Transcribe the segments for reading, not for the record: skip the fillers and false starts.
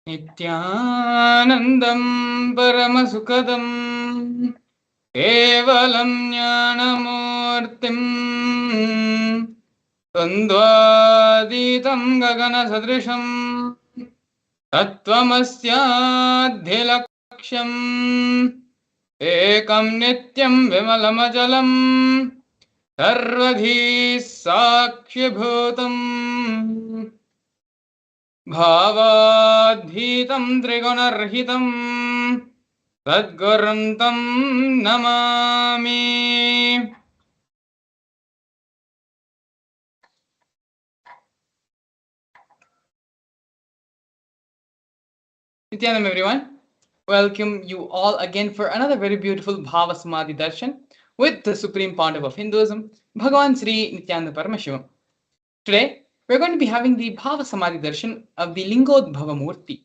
Nithyanandam Paramasukadam Kevalam Jnanamurtim Tandvaditam Gagana Sadrisham Tattvamasyadhyalaksham Ekam Nityam Vimalamajalam Sarvadhi Sakshibhutam Bhavadhitam Trigunarhitam Sadgurantam Namami. Nithyanam everyone. Welcome you all again for another very beautiful Bhava Samadhi Darshan with the Supreme Pontiff of Hinduism, Bhagavan Sri Nithyananda Paramashivam. Today, we're going to be having the Bhava Samadhi Darshan of the Lingodbhava Murthy.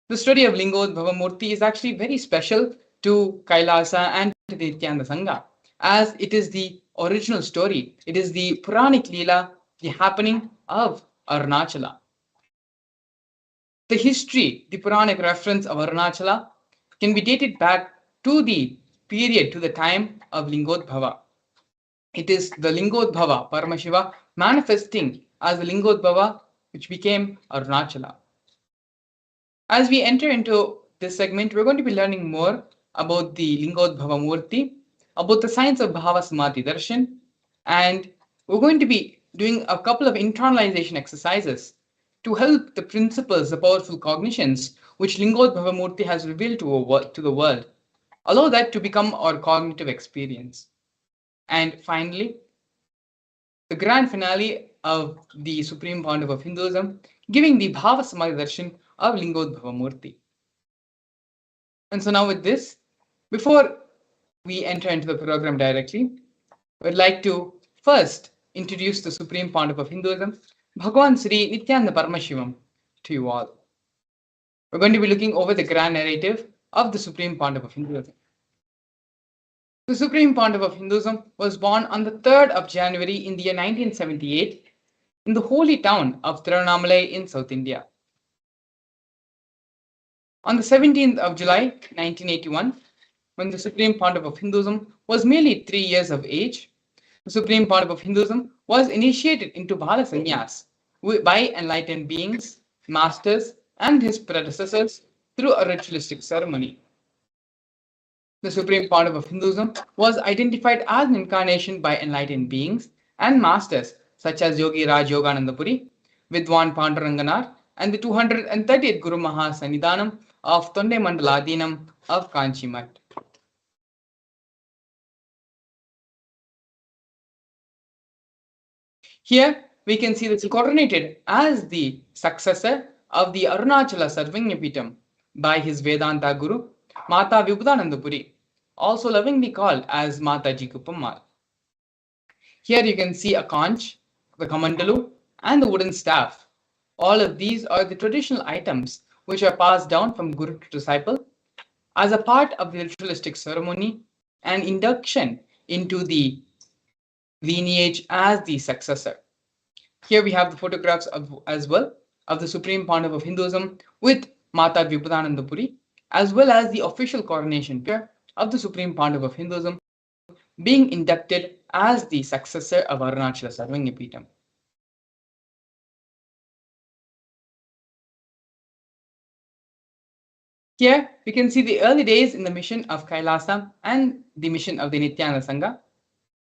The study of Lingodbhava Murthy is actually very special to Kailasa and to the Nithyananda Sangha, as it is the original story. It is the Puranic Leela, the happening of Arunachala. The history, the Puranic reference of Arunachala can be dated back to the period, to the time of Lingodbhava. It is the Lingodbhava, Paramashiva, manifesting as the Lingodbhava which became Arunachala. As we enter into this segment, we're going to be learning more about the Lingodbhava Murti, about the science of Bhava Samadhi Darshan, and we're going to be doing a couple of internalization exercises to help the principles, the powerful cognitions, which Lingodbhava Murti has revealed to the world, allow that to become our cognitive experience. And finally, the grand finale of the Supreme Pontiff of Hinduism, giving the Bhava Samadhi Darshan of Lingodbhava Murti. And so now with this, before we enter into the program directly, we'd like to first introduce the Supreme Pontiff of Hinduism, Bhagavan Sri Nithyananda Paramashivam, to you all. We're going to be looking over the grand narrative of the Supreme Pontiff of Hinduism. The Supreme Pontiff of Hinduism was born on the 3rd of January in the year 1978 in the holy town of Tiruvannamalai in South India. On the 17th of July 1981, when the Supreme Pontiff of Hinduism was merely 3 years of age, the Supreme Pontiff of Hinduism was initiated into Bala Sannyas by enlightened beings, masters, and his predecessors through a ritualistic ceremony. The Supreme Pontiff of Hinduism was identified as an incarnation by enlightened beings and masters such as Yogi Raj Yogananda Puri, Vidwan Panduranganar, and the 230th Guru Maha Sannidhanam of Tonde Mandaladinam of Kanchi Math. Here we can see this coronated as the successor of the Arunachala Sarvagnapitam by his Vedanta Guru, Mata Vibhudananda Puri, also lovingly called as Mataji Kuppammal. Here you can see a conch, the kamandalu, and the wooden staff. All of these are the traditional items which are passed down from Guru to disciple as a part of the ritualistic ceremony and induction into the lineage as the successor. Here we have the photographs as well of the Supreme Pontiff of Hinduism with Mata Vibhudananda Puri, as well as the official coronation picture of the Supreme Pontiff of Hinduism being inducted as the successor of Arunachala Sarvagnapitam. Here we can see the early days in the mission of Kailasa and the mission of the Nithyananda Sangha.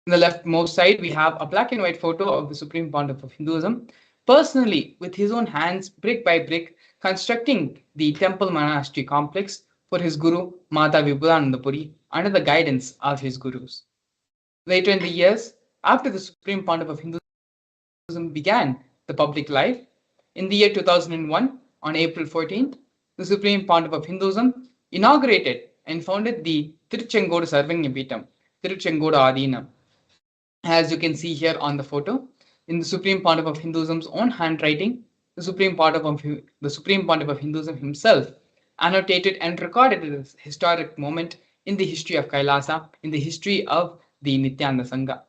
On the leftmost side, we have a black and white photo of the Supreme Pontiff of Hinduism, personally with his own hands, brick by brick, constructing the temple monastery complex for his Guru Mata Vibhudananda Puri under the guidance of his Gurus. Later in the years, after the Supreme Pontiff of Hinduism began the public life, in the year 2001, on April 14th, the Supreme Pontiff of Hinduism inaugurated and founded the Tiruchengodu Sarvagnapitam, Tiruchengodu Adinam. As you can see here on the photo, in the Supreme Pontiff of Hinduism's own handwriting, the Supreme Pontiff of Hinduism himself annotated and recorded this historic moment in the history of Kailasa, in the history of the Nithyananda Sangha.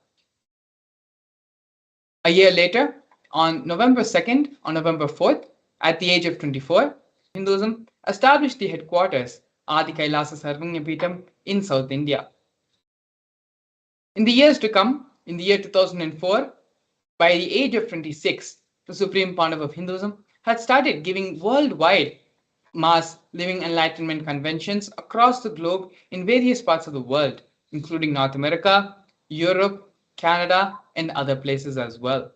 A year later, on November 2nd, on November 4th, at the age of 24, Hinduism established the headquarters, Adi Kailasa Sarvagnapeetham, in South India. In the years to come, in the year 2004, by the age of 26, the Supreme Pandava of Hinduism had started giving worldwide mass living enlightenment conventions across the globe in various parts of the world, including North America, Europe, Canada, and other places as well.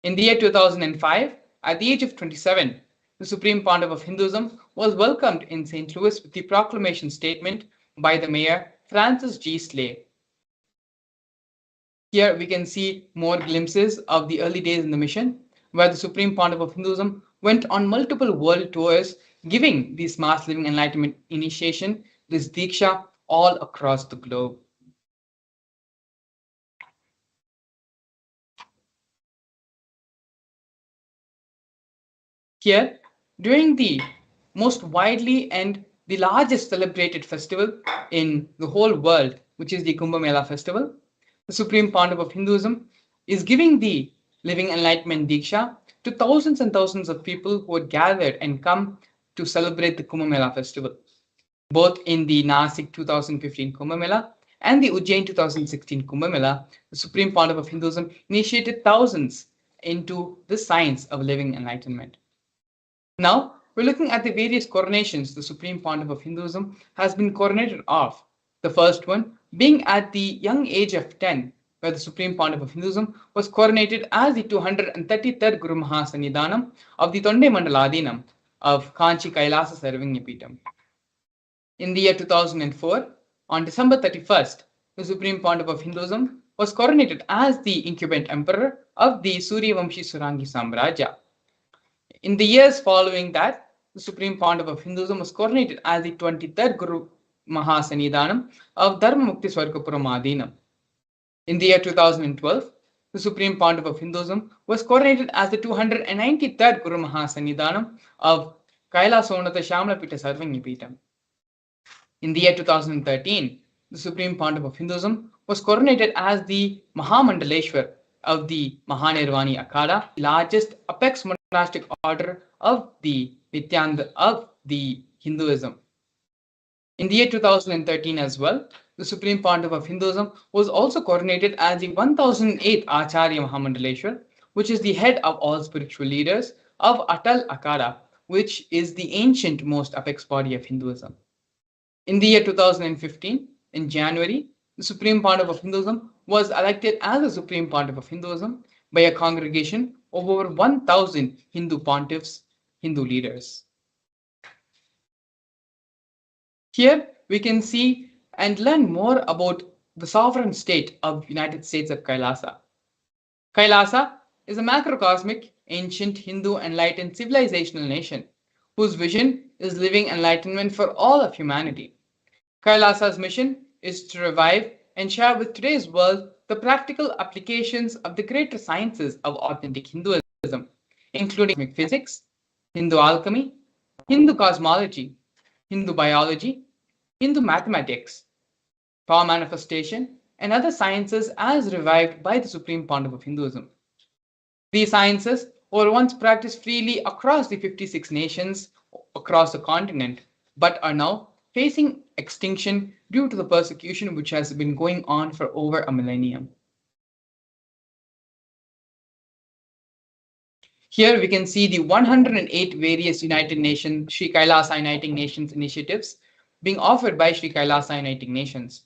In the year 2005, at the age of 27, the Supreme Pontiff of Hinduism was welcomed in St. Louis with the proclamation statement by the mayor Francis G. Slay. Here we can see more glimpses of the early days in the mission, where the Supreme Pontiff of Hinduism went on multiple world tours, giving this mass living enlightenment initiation, this Diksha, all across the globe. Here, during the most widely and the largest celebrated festival in the whole world, which is the Kumbh Mela festival, the Supreme Pontiff of Hinduism is giving the living enlightenment Diksha to thousands and thousands of people who had gathered and come to celebrate the Kumbh Mela festival, both in the Nasik 2015 Kumbh Mela and the Ujjain 2016 Kumbh Mela. The Supreme Pontiff of Hinduism initiated thousands into the science of living enlightenment. Now, we're looking at the various coronations the Supreme Pontiff of Hinduism has been coronated of. The first one being at the young age of 10, where the Supreme Pontiff of Hinduism was coronated as the 233rd Guru Mahasannidhanam of the Tonde Mandaladinam of Kanchi Kailasa Sarvagnapeetham. In the year 2004, on December 31st, the Supreme Pontiff of Hinduism was coronated as the incumbent emperor of the Suryavamshi Surangi Samrajya. In the years following that, the Supreme Pontiff of Hinduism was coronated as the 23rd Guru Mahasannidhanam of Dharma Mukti Swargapuram Adinam. In the year 2012, the Supreme Pontiff of Hinduism was coronated as the 293rd Guru Mahasannidhanam of Kailasonatha Shamlapita Sarvagnapeetham. In the year 2013, the Supreme Pontiff of Hinduism was coronated as the Mahamandaleshwar of the Mahanirvani Akhada, the largest apex monastic order of the Nithyananda of the Hinduism. In the year 2013 as well, the Supreme Pontiff of Hinduism was also coronated as the 1008th Acharya Mahamandaleshwar, which is the head of all spiritual leaders of Atal Akhada, which is the ancient most apex body of Hinduism. In the year 2015, in January, the Supreme Pontiff of Hinduism was elected as the Supreme Pontiff of Hinduism by a congregation of over 1,000 Hindu pontiffs, Hindu leaders. Here we can see and learn more about the sovereign state of United States of Kailasa. Kailasa is a macrocosmic, ancient Hindu enlightened civilizational nation whose vision is living enlightenment for all of humanity. Kailasa's mission is to revive and share with today's world the practical applications of the greater sciences of authentic Hinduism, including physics, Hindu alchemy, Hindu cosmology, Hindu biology, Hindu mathematics, power manifestation, and other sciences as revived by the Supreme Pontiff of Hinduism. These sciences were once practiced freely across the 56 nations across the continent, but are now facing extinction due to the persecution which has been going on for over a millennium. Here we can see the 108 various United Nations Sri Kailasa Uniting Nations initiatives being offered by Sri Kailasa Uniting Nations.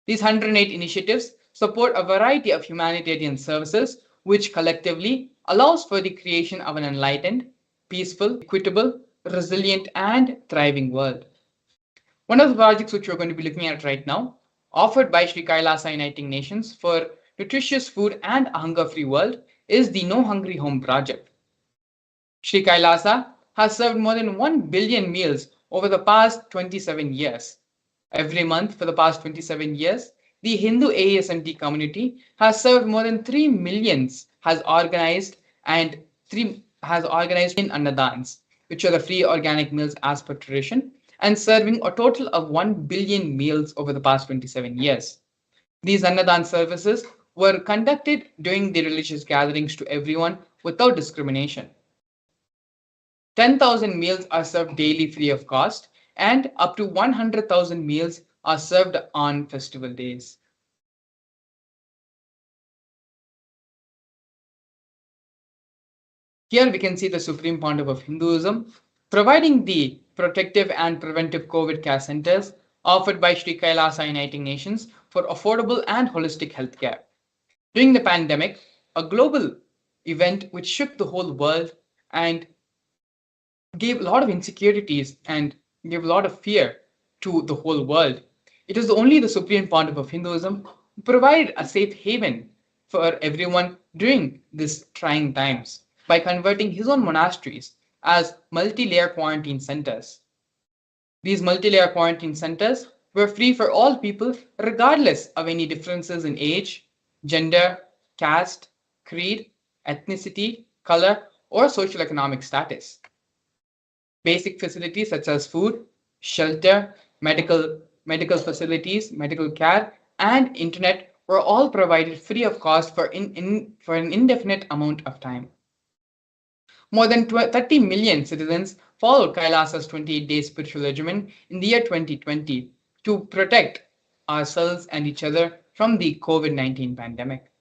These 108 initiatives support a variety of humanitarian services which collectively allows for the creation of an enlightened, peaceful, equitable, resilient, and thriving world. One of the projects which we're going to be looking at right now, offered by Sri Kailasa Uniting Nations for nutritious food and a hunger-free world, is the No Hungry Home project. Sri Kailasa has served more than 1 billion meals over the past 27 years. Every month for the past 27 years, the Hindu ASMT community has served more than 3 millions, has organized in Annadans, which are the free organic meals as per tradition, and serving a total of 1 billion meals over the past 27 years. These Annadan services were conducted during the religious gatherings to everyone without discrimination. 10,000 meals are served daily free of cost, and up to 100,000 meals are served on festival days. Here we can see the Supreme Pontiff of Hinduism providing the protective and preventive COVID care centers offered by Sri Kailasa Uniting Nations for affordable and holistic healthcare. During the pandemic, a global event which shook the whole world and gave a lot of insecurities and gave a lot of fear to the whole world. It is only the Supreme Pontiff of Hinduism who provided a safe haven for everyone during these trying times by converting his own monasteries as multi-layer quarantine centers. These multi-layer quarantine centers were free for all people regardless of any differences in age, gender, caste, creed, ethnicity, color, or social economic status. Basic facilities such as food, shelter, medical facilities, medical care, and internet were all provided free of cost for an indefinite amount of time. More than 30 million citizens followed Kailasa's 28-day spiritual regimen in the year 2020 to protect ourselves and each other from the COVID-19 pandemic.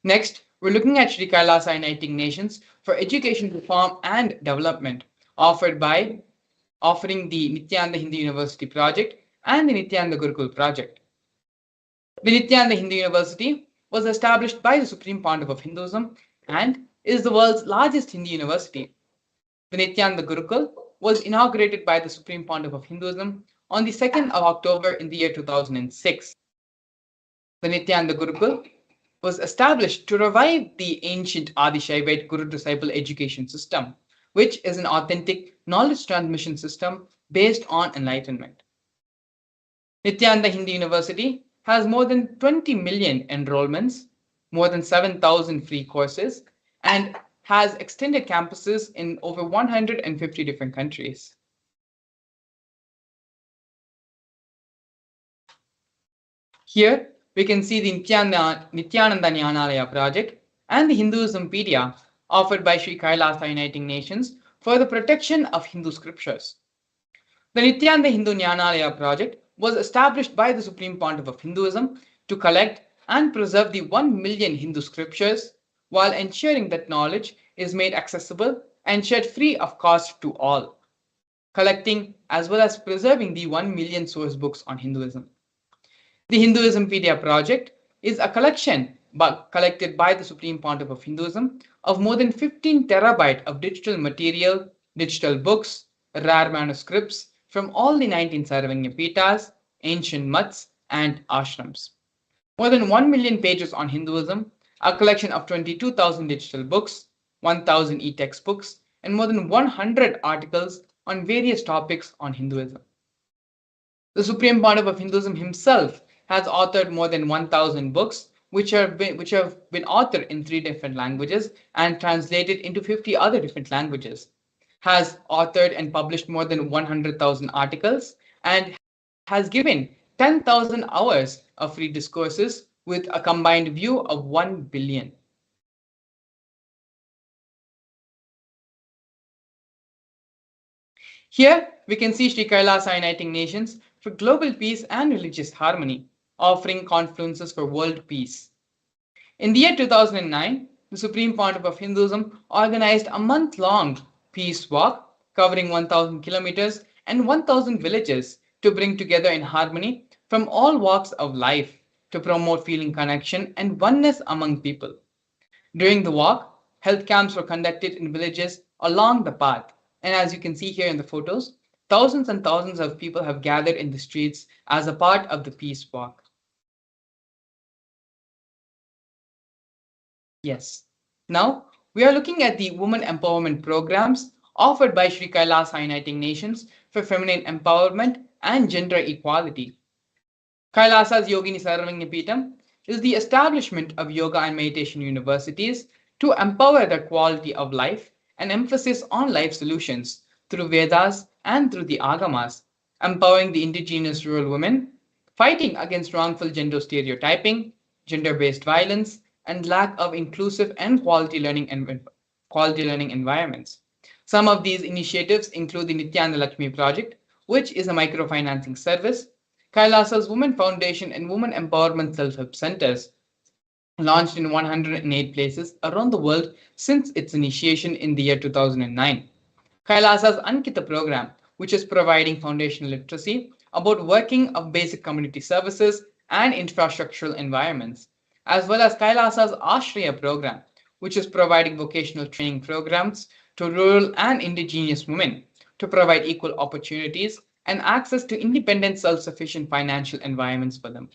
Next, we're looking at Sri Kailasa Uniting Nations for Education Reform and Development, offering the Nithyananda Hindu University project and the Nithyananda Gurukul project. The Nithyananda Hindu University was established by the Supreme Pontiff of Hinduism and is the world's largest Hindu university. The Nithyananda Gurukul was inaugurated by the Supreme Pontiff of Hinduism on the 2nd of October in the year 2006. The Nithyananda Gurukul was established to revive the ancient Adi-Shaivite Guru-disciple education system, which is an authentic knowledge transmission system based on enlightenment. Nithyananda Hindu University has more than 20 million enrollments, more than 7,000 free courses, and has extended campuses in over 150 different countries. Here, we can see the Nithyananda Jnanalaya project and the Hinduismpedia offered by Sri Kailasa Uniting Nations for the protection of Hindu scriptures. The Nithyananda Hindu Jnanalaya project was established by the Supreme Pontiff of Hinduism to collect and preserve the 1 million Hindu scriptures while ensuring that knowledge is made accessible and shared free of cost to all, collecting as well as preserving the 1 million source books on Hinduism. The Hinduismpedia project is a collection collected by the Supreme Pontiff of Hinduism of more than 15 terabyte of digital material, digital books, rare manuscripts from all the 19 Sarvanya Pitas, ancient mutts, and ashrams. More than 1 million pages on Hinduism, a collection of 22,000 digital books, 1,000 e-textbooks, and more than 100 articles on various topics on Hinduism. The Supreme Pontiff of Hinduism himself has authored more than 1,000 books, which have been authored in 3 different languages and translated into 50 other different languages, has authored and published more than 100,000 articles, and has given 10,000 hours of free discourses with a combined view of 1 billion. Here, we can see Sri Kailasa Uniting Nations for global peace and religious harmony, offering confluences for world peace. In the year 2009, the Supreme Pontiff of Hinduism organized a month-long peace walk covering 1,000 kilometers and 1,000 villages to bring together in harmony from all walks of life to promote feeling connection and oneness among people. During the walk, health camps were conducted in villages along the path. And as you can see here in the photos, thousands and thousands of people have gathered in the streets as a part of the peace walk. Yes. Now, we are looking at the women empowerment programs offered by Sri Kailasa Uniting Nations for feminine empowerment and gender equality. Kailasa's Yogini Sarvanya is the establishment of yoga and meditation universities to empower the quality of life and emphasis on life solutions through Vedas and through the Agamas, empowering the indigenous rural women, fighting against wrongful gender stereotyping, gender-based violence, and lack of inclusive and quality learning environments. Some of these initiatives include the Nithyananda Lakshmi project, which is a microfinancing service, Kailasa's Women Foundation and Women Empowerment Self-Help Centers, launched in 108 places around the world since its initiation in the year 2009. Kailasa's Ankita program, which is providing foundational literacy about working of basic community services and infrastructural environments, as well as Kailasa's Ashraya program, which is providing vocational training programs to rural and indigenous women to provide equal opportunities and access to independent, self-sufficient financial environments for them.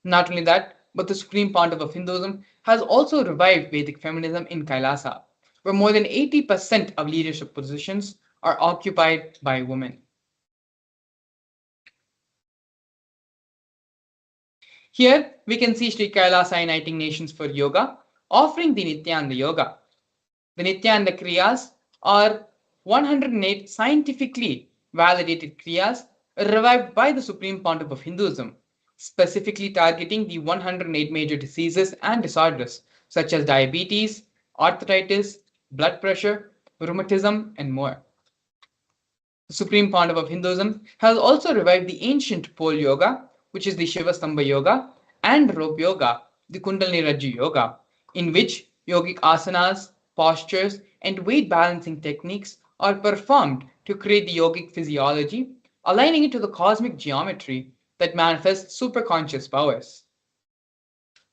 Not only that, but the Supreme Pontiff of Hinduism has also revived Vedic feminism in Kailasa, where more than 80% of leadership positions are occupied by women. Here we can see Sri Kailasa Uniting Nations for Yoga offering the Nityananda Yoga. The Nityananda Kriyas are 108 scientifically validated Kriyas revived by the Supreme Pontiff of Hinduism, specifically targeting the 108 major diseases and disorders such as diabetes, arthritis, blood pressure, rheumatism, and more. The Supreme Pontiff of Hinduism has also revived the ancient pole yoga, which is the Shiva Stambha yoga, and rope yoga, the Kundalini Rajju yoga, in which yogic asanas, postures, and weight balancing techniques are performed to create the yogic physiology, aligning it to the cosmic geometry that manifests superconscious powers.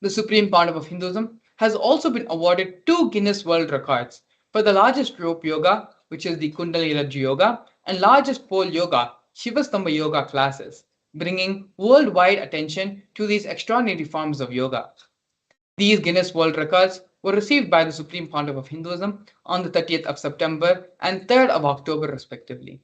The Supreme Pontiff of Hinduism has also been awarded two Guinness World Records for the largest rope yoga, which is the Kundalini Rajju yoga, and largest pole yoga, Shiva Stambha yoga classes, bringing worldwide attention to these extraordinary forms of yoga. These Guinness World Records were received by the Supreme Pontiff of Hinduism on the 30th of September and 3rd of October, respectively.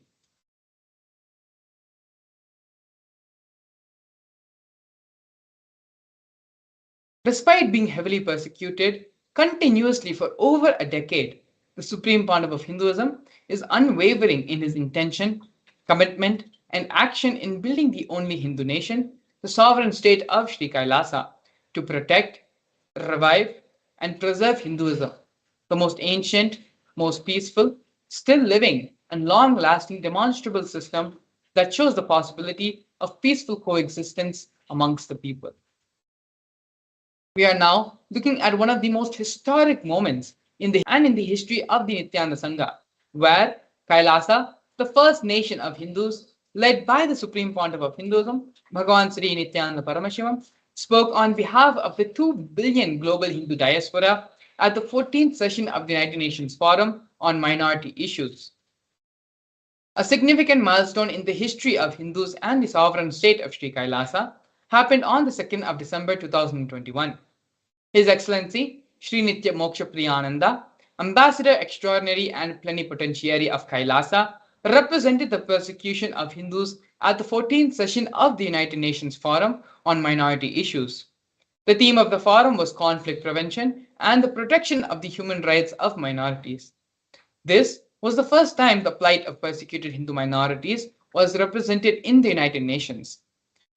Despite being heavily persecuted continuously for over a decade, the Supreme Pontiff of Hinduism is unwavering in his intention, commitment, and action in building the only Hindu nation, the sovereign state of Sri Kailasa, to protect, revive, and preserve Hinduism, the most ancient, most peaceful, still living, and long lasting demonstrable system that shows the possibility of peaceful coexistence amongst the people. We are now looking at one of the most historic moments in the history of the Nityananda Sangha, where Kailasa, the first nation of Hindus, led by the Supreme Pontiff of Hinduism, Bhagavan Sri Nithyananda Paramashivam, spoke on behalf of the 2 billion global Hindu diaspora at the 14th session of the United Nations Forum on Minority Issues. A significant milestone in the history of Hindus and the sovereign state of Sri Kailasa happened on the 2nd of December 2021. His Excellency Sri Nitya Moksha Priyananda, Ambassador Extraordinary and Plenipotentiary of Kailasa, represented the persecution of Hindus at the 14th session of the United Nations Forum on Minority Issues. The theme of the forum was conflict prevention and the protection of the human rights of minorities. This was the first time the plight of persecuted Hindu minorities was represented in the United Nations.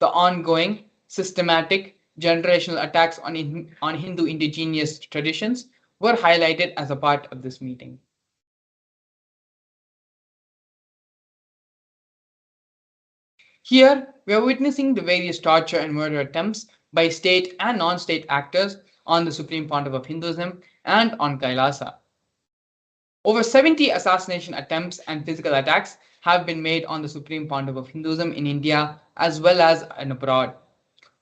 The ongoing, systematic, generational attacks on Hindu indigenous traditions were highlighted as a part of this meeting. Here, we are witnessing the various torture and murder attempts by state and non-state actors on the Supreme Pontiff of Hinduism and on Kailasa. Over 70 assassination attempts and physical attacks have been made on the Supreme Pontiff of Hinduism in India as well as in abroad.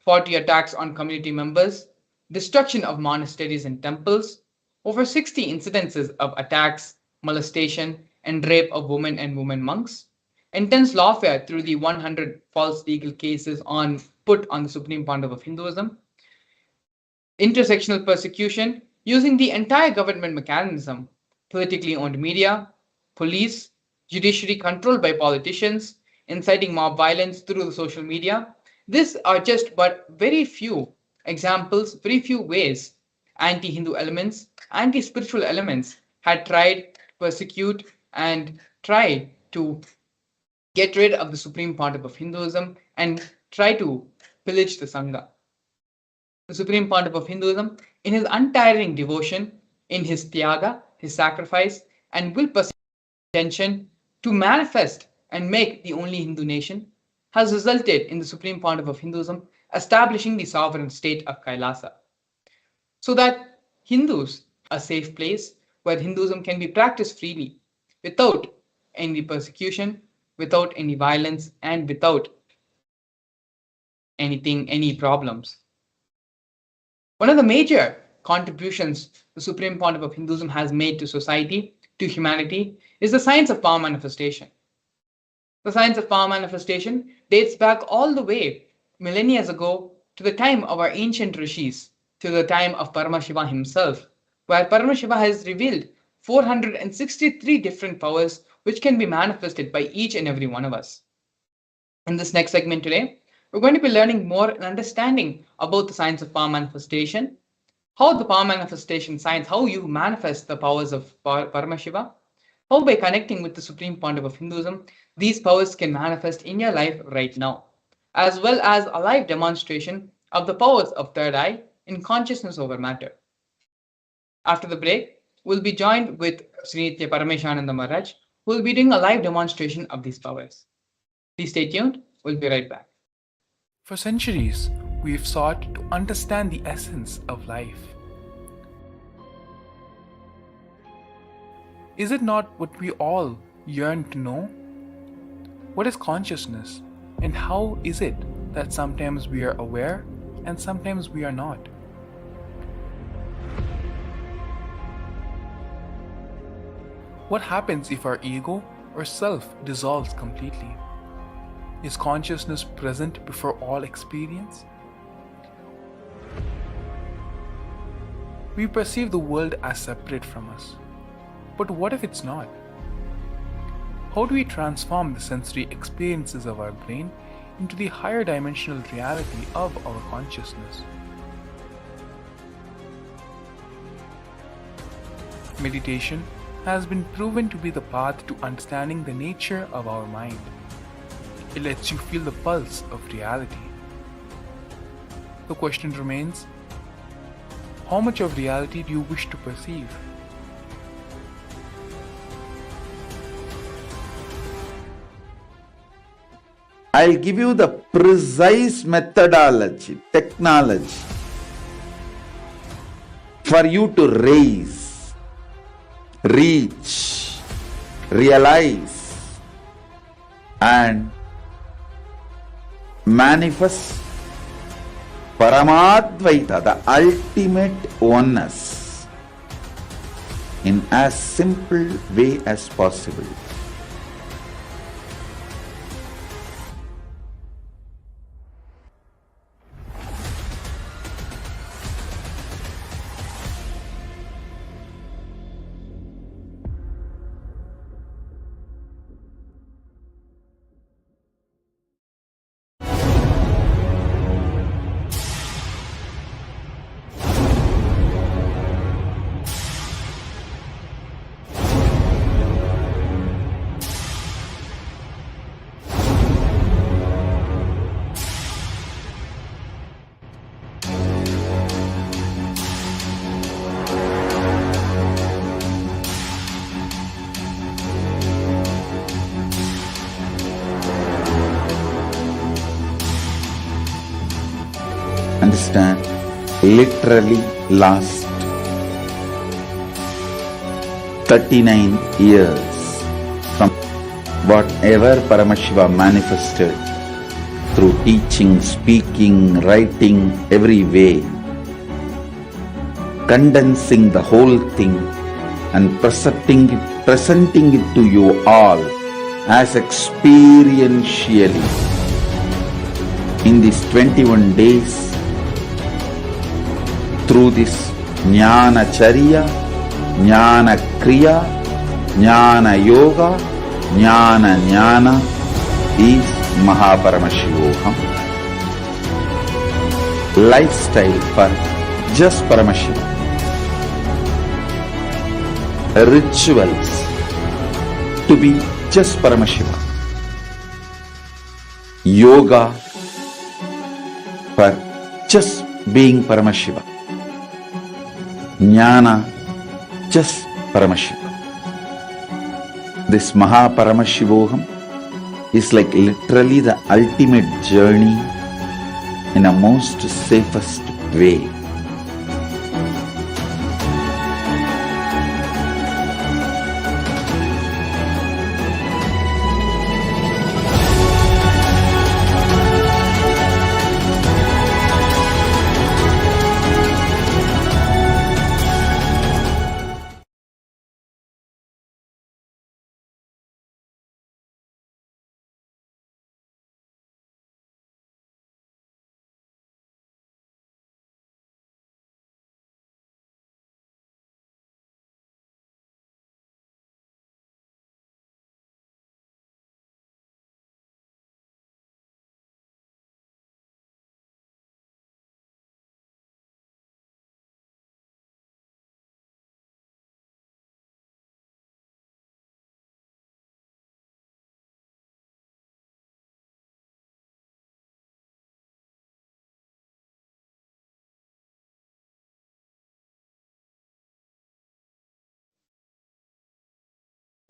40 attacks on community members, destruction of monasteries and temples, over 60 incidences of attacks, molestation, and rape of women and women monks, intense lawfare through the 100 false legal cases put on the Supreme Pontiff of Hinduism, intersectional persecution using the entire government mechanism, politically owned media, police, judiciary controlled by politicians, inciting mob violence through the social media. These are just but very few examples, very few ways anti-Hindu elements, anti-spiritual elements had tried to persecute and try to get rid of the Supreme Pontiff of Hinduism and try to pillage the Sangha. The Supreme Pontiff of Hinduism, in his untiring devotion, in his tyaga, his sacrifice, and will persist intention to manifest and make the only Hindu nation has resulted in the Supreme Pontiff of Hinduism establishing the sovereign state of Kailasa, so that Hindus, a safe place where Hinduism can be practiced freely without any persecution, without any violence, and without any problems. One of the major contributions the Supreme Pontiff of Hinduism has made to society, to humanity, is the science of power manifestation. The science of power manifestation dates back all the way millennia ago to the time of our ancient rishis, to the time of Paramashiva himself, where Paramashiva has revealed 463 different powers which can be manifested by each and every one of us. In this next segment today, we're going to be learning more and understanding about the science of power manifestation, how the power manifestation science, how you manifest the powers of Paramashiva, how by connecting with the Supreme Pontiff of Hinduism, these powers can manifest in your life right now, as well as a live demonstration of the powers of third eye in consciousness over matter. After the break, we'll be joined with Sri Nithya Parameshananda Maharaj, who will be doing a live demonstration of these powers. Please stay tuned. We'll be right back. For centuries, we've sought to understand the essence of life. Is it not what we all yearn to know? What is consciousness, and how is it that sometimes we are aware and sometimes we are not? What happens if our ego or self dissolves completely? Is consciousness present before all experience? We perceive the world as separate from us. But what if it's not? How do we transform the sensory experiences of our brain into the higher dimensional reality of our consciousness? Meditation has been proven to be the path to understanding the nature of our mind. It lets you feel the pulse of reality. The question remains, how much of reality do you wish to perceive? I'll give you the precise methodology, technology for you to raise, reach, realize, and manifest Paramadvaita, the ultimate oneness, in as simple way as possible. Understand, literally last 39 years from whatever Paramashiva manifested through teaching, speaking, writing, every way, condensing the whole thing and presenting it to you all as experientially in these 21 days through this Jnana Charya, Jnana Kriya, Jnana Yoga, Jnana is Mahaparamashivoham. Lifestyle for just Paramashiva. Rituals to be just Paramashiva. Yoga for just being Paramashiva. Jnana, just Paramashiva. This Mahaparamashivoham is like literally the ultimate journey in a most safest way.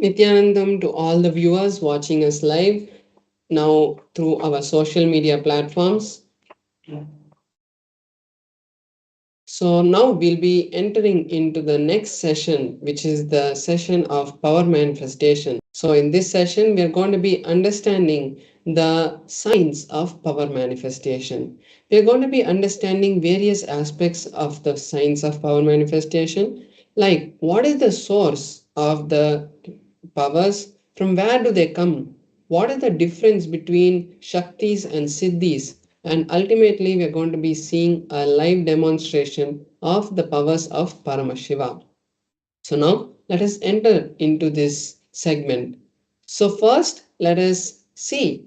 Nithyanandam to all the viewers watching us live now through our social media platforms. So now we'll be entering into the next session, which is the session of power manifestation. So in this session, we are going to be understanding the science of power manifestation. We are going to be understanding various aspects of the science of power manifestation, like what is the source of the powers, from where do they come, what is the difference between Shaktis and Siddhis, and ultimately we are going to be seeing a live demonstration of the powers of Paramashiva. So now let us enter into this segment. So first let us see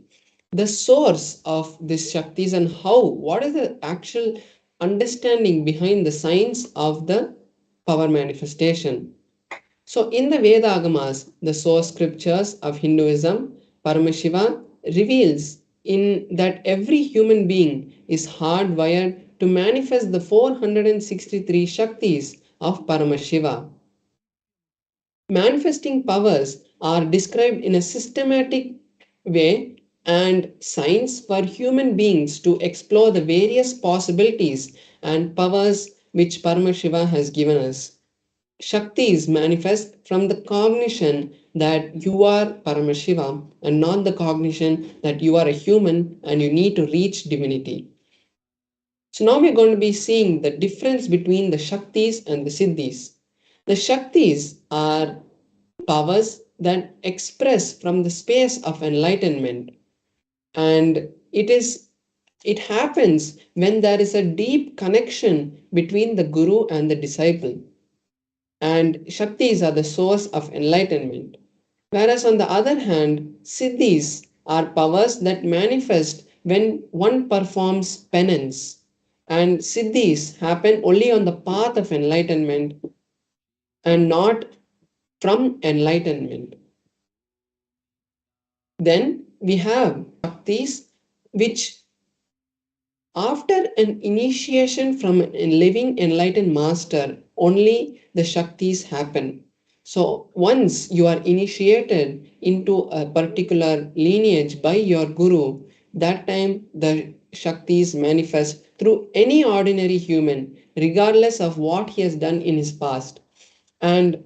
the source of these Shaktis and how, what is the actual understanding behind the science of the power manifestation. So, in the Veda Agamas, the source scriptures of Hinduism, Paramashiva reveals in that every human being is hardwired to manifest the 463 Shaktis of Paramashiva. Manifesting powers are described in a systematic way and science for human beings to explore the various possibilities and powers which Paramashiva has given us. Shaktis manifest from the cognition that you are Paramashiva and not the cognition that you are a human and you need to reach divinity. So now we're going to be seeing the difference between the Shaktis and the Siddhis. The Shaktis are powers that express from the space of enlightenment, and it happens when there is a deep connection between the guru and the disciple, and Shaktis are the source of enlightenment. Whereas on the other hand, Siddhis are powers that manifest when one performs penance, and Siddhis happen only on the path of enlightenment and not from enlightenment. Then we have Shaktis, which after an initiation from a living enlightened master, only the Shaktis happen. So once you are initiated into a particular lineage by your guru, that time the Shaktis manifest through any ordinary human, regardless of what he has done in his past. And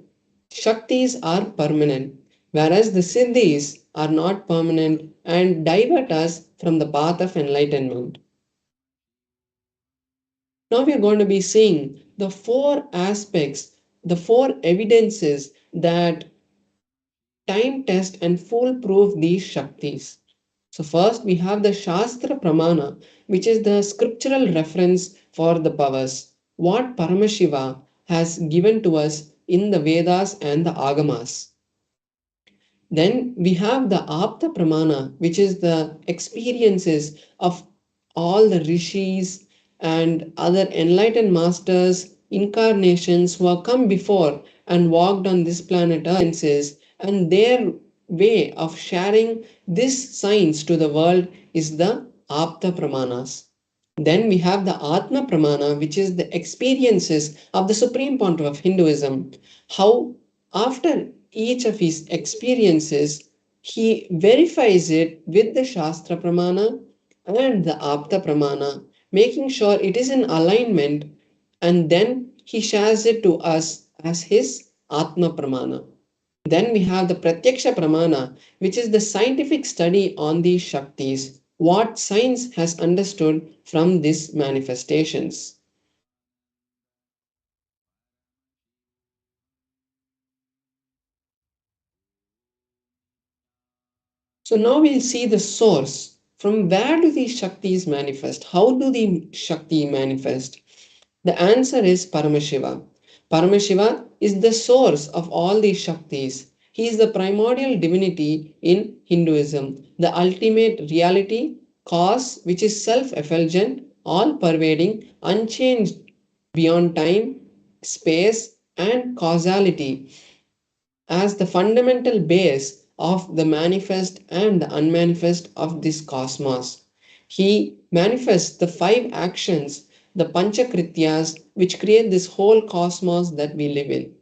Shaktis are permanent, whereas the Siddhis are not permanent and divert us from the path of enlightenment. Now we are going to be seeing the four aspects, the four evidences that time test and foolproof these Shaktis. So, first we have the Shastra Pramana, which is the scriptural reference for the powers, what Paramashiva has given to us in the Vedas and the Agamas. Then we have the Apta Pramana, which is the experiences of all the rishis and other enlightened masters, incarnations who have come before and walked on this planet Earth, and their way of sharing this science to the world is the Apta Pramanas. Then we have the Atma Pramana, which is the experiences of the Supreme Pontiff of Hinduism, how after each of his experiences, he verifies it with the Shastra Pramana and the Apta Pramana, making sure it is in alignment, and then he shares it to us as his Atma Pramana. Then we have the Pratyaksha Pramana, which is the scientific study on these Shaktis, what science has understood from these manifestations. So now we'll see the source. From where do these Shaktis manifest? How do the Shakti manifest? The answer is Paramashiva. Paramashiva is the source of all these Shaktis. He is the primordial divinity in Hinduism, the ultimate reality, cause which is self effulgent, all pervading, unchanged beyond time, space, and causality, as the fundamental base of the manifest and the unmanifest of this cosmos. He manifests the five actions, the Panchakrityas, which create this whole cosmos that we live in.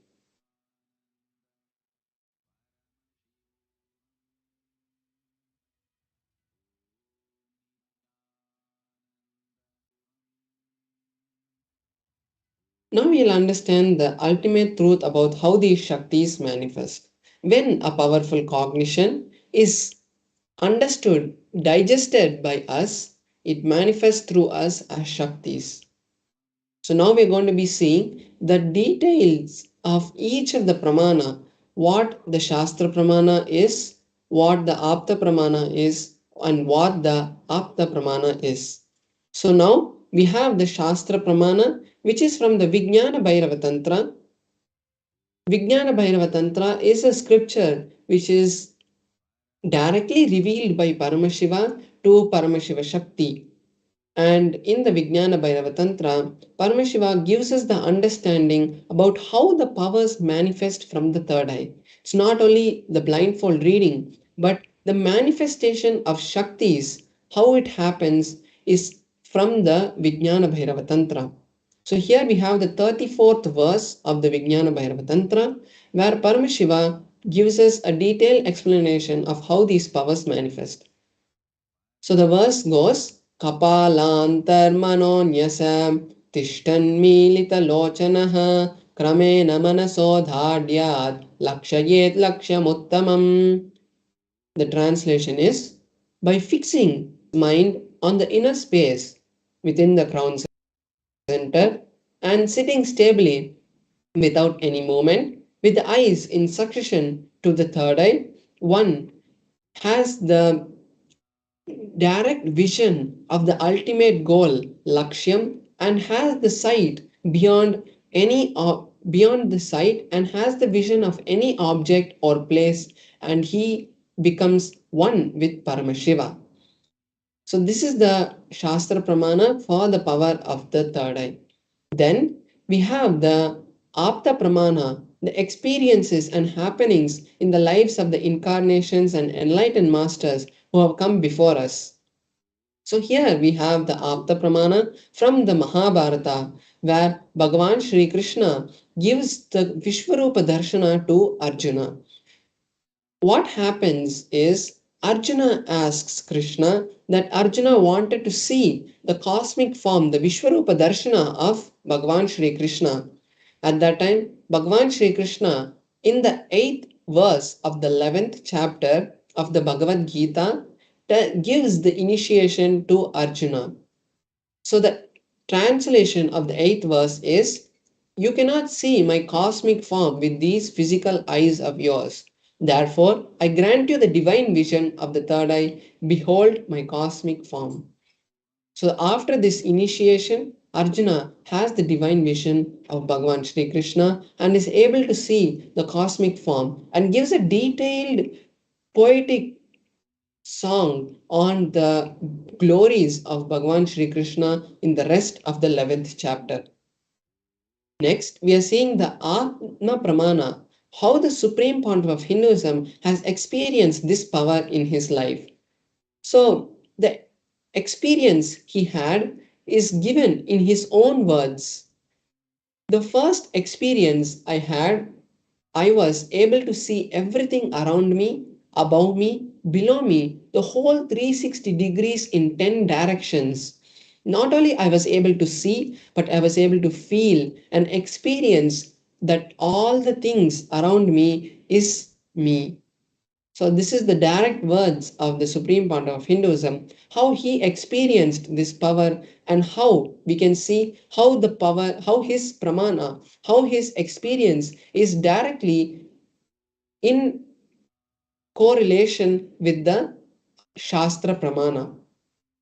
Now we'll understand the ultimate truth about how these Shaktis manifest. When a powerful cognition is understood, digested by us, it manifests through us as Shaktis. So now we're going to be seeing the details of each of the pramana, what the Shastra pramana is, what the Apta pramana is, and what the Apta pramana is. So now we have the Shastra pramana, which is from the Vijnana Bhairava Tantra. Vijnana Bhairava Tantra is a scripture which is directly revealed by Paramashiva to Paramashiva Shakti. And in the Vijnana Bhairava Tantra, Paramashiva gives us the understanding about how the powers manifest from the third eye. It's not only the blindfold reading, but the manifestation of Shaktis, how it happens, is from the Vijnana Bhairava Tantra. So here we have the 34th verse of the Vijnana Bhairava Tantra, where Paramashiva gives us a detailed explanation of how these powers manifest. So the verse goes, Kapalantarmanonyasa Tishtanmilitalochanaha Kramena Manasodhadyat Lakshayet Lakshamuttamam. The translation is, by fixing mind on the inner space within the crown center and sitting stably without any movement, with the eyes in succession to the third eye, one has the direct vision of the ultimate goal, Lakshyam, and has the sight beyond the sight and has the vision of any object or place, and he becomes one with Paramashiva. So this is the Shastra Pramana for the power of the third eye. Then we have the Apta Pramana, the experiences and happenings in the lives of the incarnations and enlightened masters who have come before us. So here we have the Apta Pramana from the Mahabharata, where Bhagavan Shri Krishna gives the Vishwarupa Darshana to Arjuna. What happens is Arjuna asks Krishna that Arjuna wanted to see the cosmic form, the Vishwarupa Darshana of Bhagavan Shri Krishna. At that time, Bhagavan Shri Krishna, in the 8th verse of the 11th chapter of the Bhagavad Gita, gives the initiation to Arjuna. So the translation of the 8th verse is, you cannot see my cosmic form with these physical eyes of yours. Therefore, I grant you the divine vision of the third eye. Behold my cosmic form. So after this initiation, Arjuna has the divine vision of Bhagavan Shri Krishna and is able to see the cosmic form and gives a detailed poetic song on the glories of Bhagavan Shri Krishna in the rest of the 11th chapter. Next, we are seeing the Atma Pramana, how the Supreme Pontiff of Hinduism has experienced this power in his life. So, the experience he had is given in his own words. The first experience I had I was able to see everything around me, above me, below me, the whole 360 degrees in 10 directions. Not only I was able to see, but I was able to feel and experience that all the things around me is me. So this is the direct words of the Supreme Pontiff of Hinduism, how he experienced this power and how we can see how the power, how his pramana, how his experience is directly in correlation with the Shastra Pramana.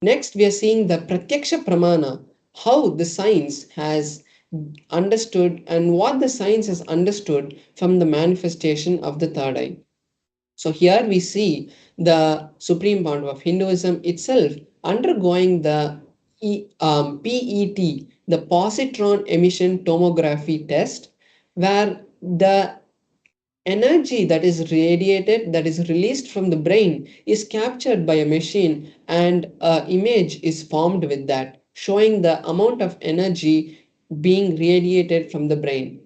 Next, we are seeing the Pratyaksha Pramana, how the science has understood and what the science has understood from the manifestation of the third eye. So here we see the Supreme Pontiff of Hinduism itself undergoing the PET, the positron emission tomography test, where the energy that is radiated, that is released from the brain, is captured by a machine and an image is formed with that, showing the amount of energy being radiated from the brain.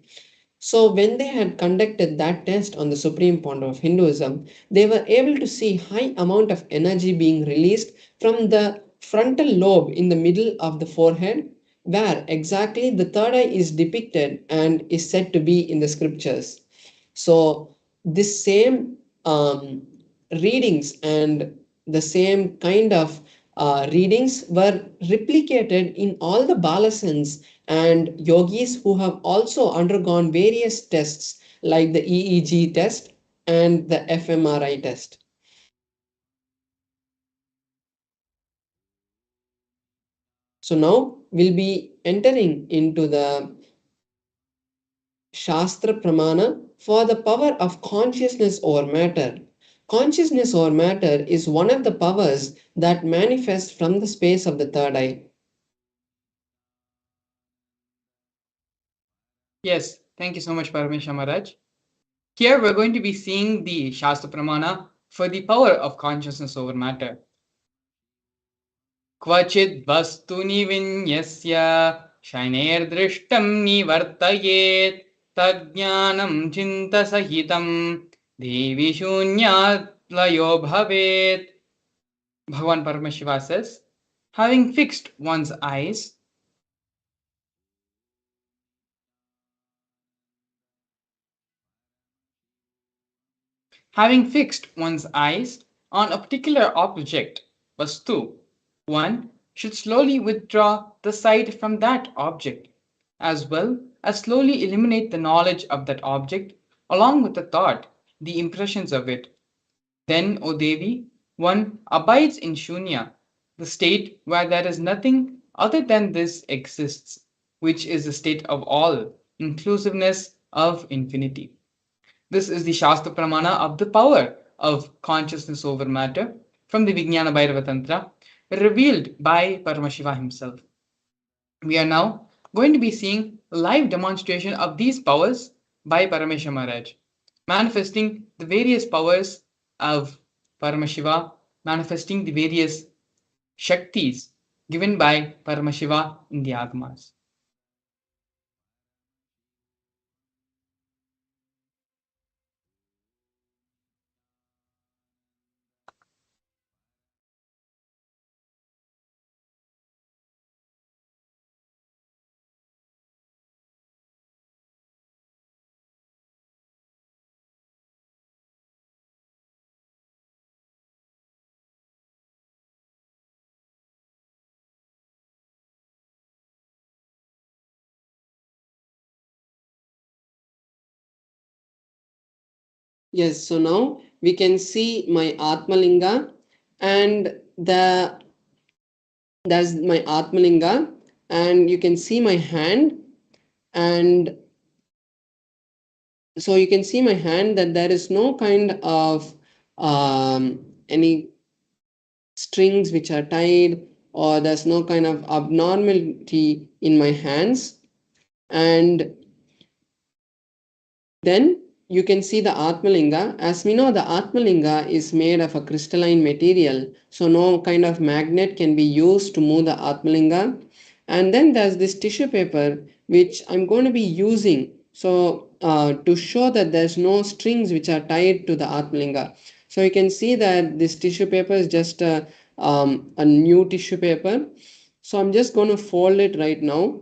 So when they had conducted that test on the Supreme Pontiff of Hinduism, they were able to see high amount of energy being released from the frontal lobe in the middle of the forehead, where exactly the third eye is depicted and is said to be in the scriptures. So this same readings and the same kind of readings were replicated in all the balasans and yogis who have also undergone various tests like the EEG test and the fMRI test. So now we'll be entering into the Shastra Pramana for the power of consciousness over matter. Consciousness over matter is one of the powers that manifest from the space of the third eye. Yes, thank you so much, Paramesha Maharaj. Here we're going to be seeing the Shastra Pramana for the power of consciousness over matter. क्वचिद् वस्तुनि विन्यस्य शनैर्दृष्टं निवर्तयेत् तज्ज्ञानं चिन्तसहितं देवि शून्यात् लयो भवेत्. Bhagavan Paramashiva says, having fixed one's eyes Having fixed one's eyes on a particular object, vastu, one should slowly withdraw the sight from that object, as well as slowly eliminate the knowledge of that object along with the thought, the impressions of it. Then, O Devi, one abides in Shunya, the state where there is nothing other than this exists, which is the state of all, inclusiveness of infinity. This is the Shastra Pramana of the power of consciousness over matter from the Vijnana Bhairava Tantra, revealed by Paramashiva himself. We are now going to be seeing a live demonstration of these powers by Paramesha Maharaj, manifesting the various powers of Paramashiva, manifesting the various Shaktis given by Paramashiva in the Agamas. Yes, so now we can see my Atmalinga and that's my Atmalinga, and you can see my hand, and so you can see my hand that there is no kind of any strings which are tied, or there's no kind of abnormality in my hands. And then you can see the Atmalinga. As we know, the Atmalinga is made of a crystalline material, so no kind of magnet can be used to move the Atmalinga. And then there's this tissue paper which I'm going to be using So to show that there's no strings which are tied to the Atmalinga. So you can see that this tissue paper is just a new tissue paper. So I'm just going to fold it right now.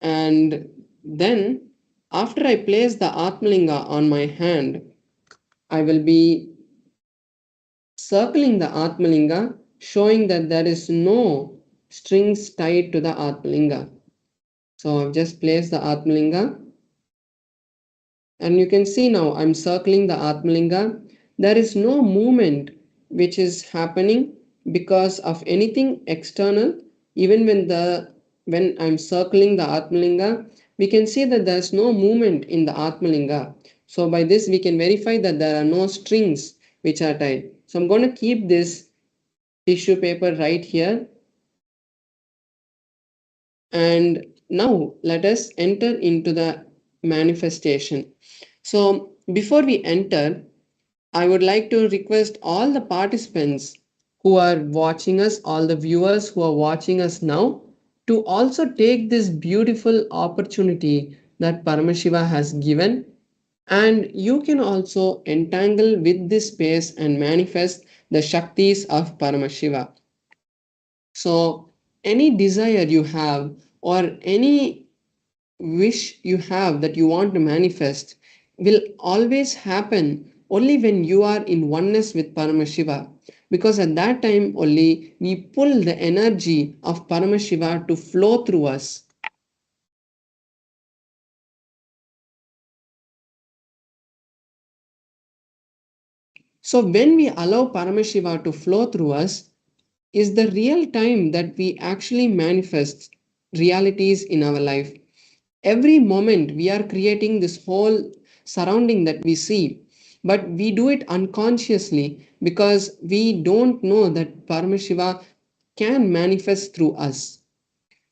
And then after I place the Atmalinga on my hand, I will be circling the Atmalinga, showing that there is no strings tied to the Atmalinga. So I've just placed the Atmalinga, and you can see now I'm circling the Atmalinga. There is no movement which is happening because of anything external. Even when I'm circling the Atmalinga, we can see that there's no movement in the Atmalinga. So by this we can verify that there are no strings which are tied. So I'm going to keep this tissue paper right here, and now let us enter into the manifestation. So before we enter, I would like to request all the participants who are watching us, all the viewers who are watching us now, to also take this beautiful opportunity that Paramashiva has given, and you can also entangle with this space and manifest the Shaktis of Paramashiva. So, any desire you have or any wish you have that you want to manifest will always happen only when you are in oneness with Paramashiva, because at that time only we pull the energy of Paramashiva to flow through us. So when we allow Paramashiva to flow through us is the real time that we actually manifest realities in our life. Every moment we are creating this whole surrounding that we see, but we do it unconsciously because we don't know that Paramashiva can manifest through us.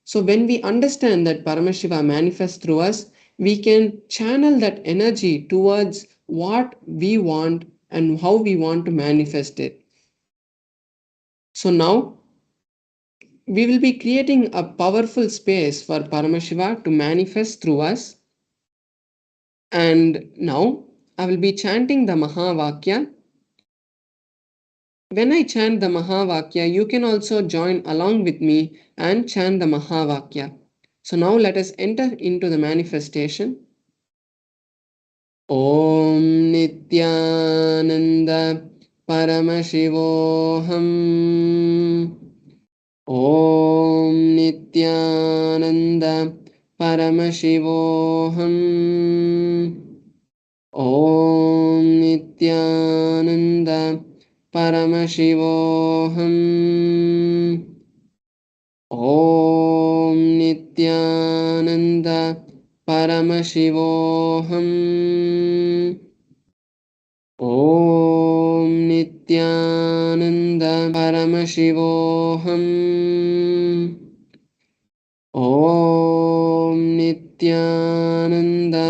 So when we understand that Paramashiva manifests through us, we can channel that energy towards what we want and how we want to manifest it. So now we will be creating a powerful space for Paramashiva to manifest through us. And now I will be chanting the Mahavakya. When I chant the Mahavakya, you can also join along with me and chant the Mahavakya. So now let us enter into the manifestation. Om Nithyananda Paramashivoham. Om Nithyananda Paramashivoham. Om Nithyananda Paramashivoham. Om Nithyananda Paramashivoham. Om Nithyananda Paramashivoham. Om Nithyananda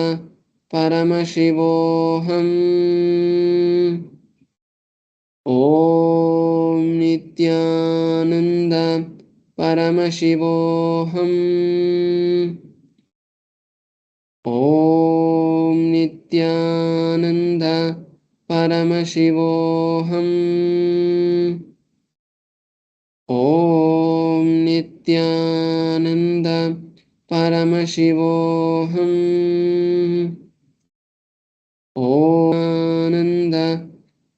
Paramashivoham. Om Nithyananda Paramashivoham. Om Nithyananda Paramashivoham. Om Nithyananda Paramashivoham. Om Nanda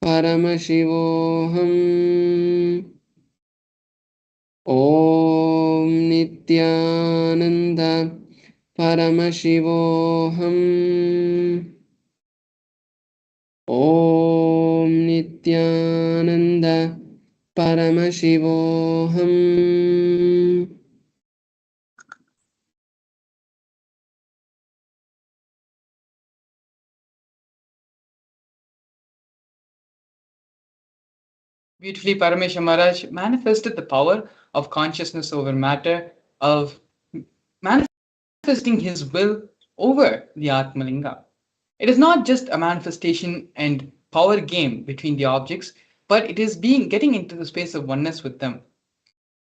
Paramashivoham. Om Nithyananda Paramashivoham. Om Nithyananda Paramashivoham. Beautifully, Paramesha Maharaj manifested the power of consciousness over matter, of manifesting his will over the Atmalinga. It is not just a manifestation and power game between the objects, but it is getting into the space of oneness with them.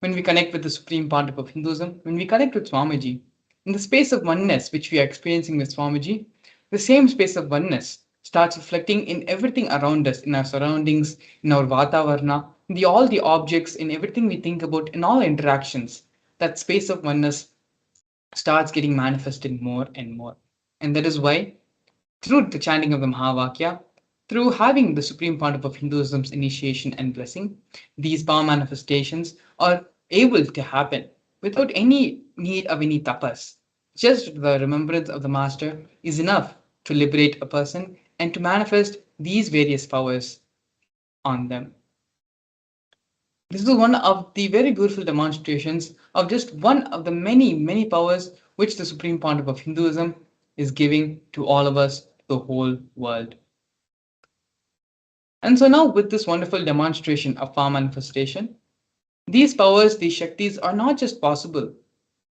When we connect with the Supreme Pontiff of Hinduism, when we connect with Swamiji, In the space of oneness which we are experiencing with Swamiji, the same space of oneness starts reflecting in everything around us, in our surroundings, in our Vatavarna, in all the objects, in everything we think about, in all interactions. That space of oneness starts getting manifested more and more. And that is why, through the chanting of the Mahavakya, through having the Supreme Pontiff of Hinduism's initiation and blessing, these power manifestations are able to happen without any need of any tapas. Just the remembrance of the Master is enough to liberate a person and to manifest these various powers on them. This is one of the very beautiful demonstrations of just one of the many, many powers which the Supreme Pontiff of Hinduism is giving to all of us, the whole world. And so now with this wonderful demonstration of power manifestation, these powers, these Shaktis are not just possible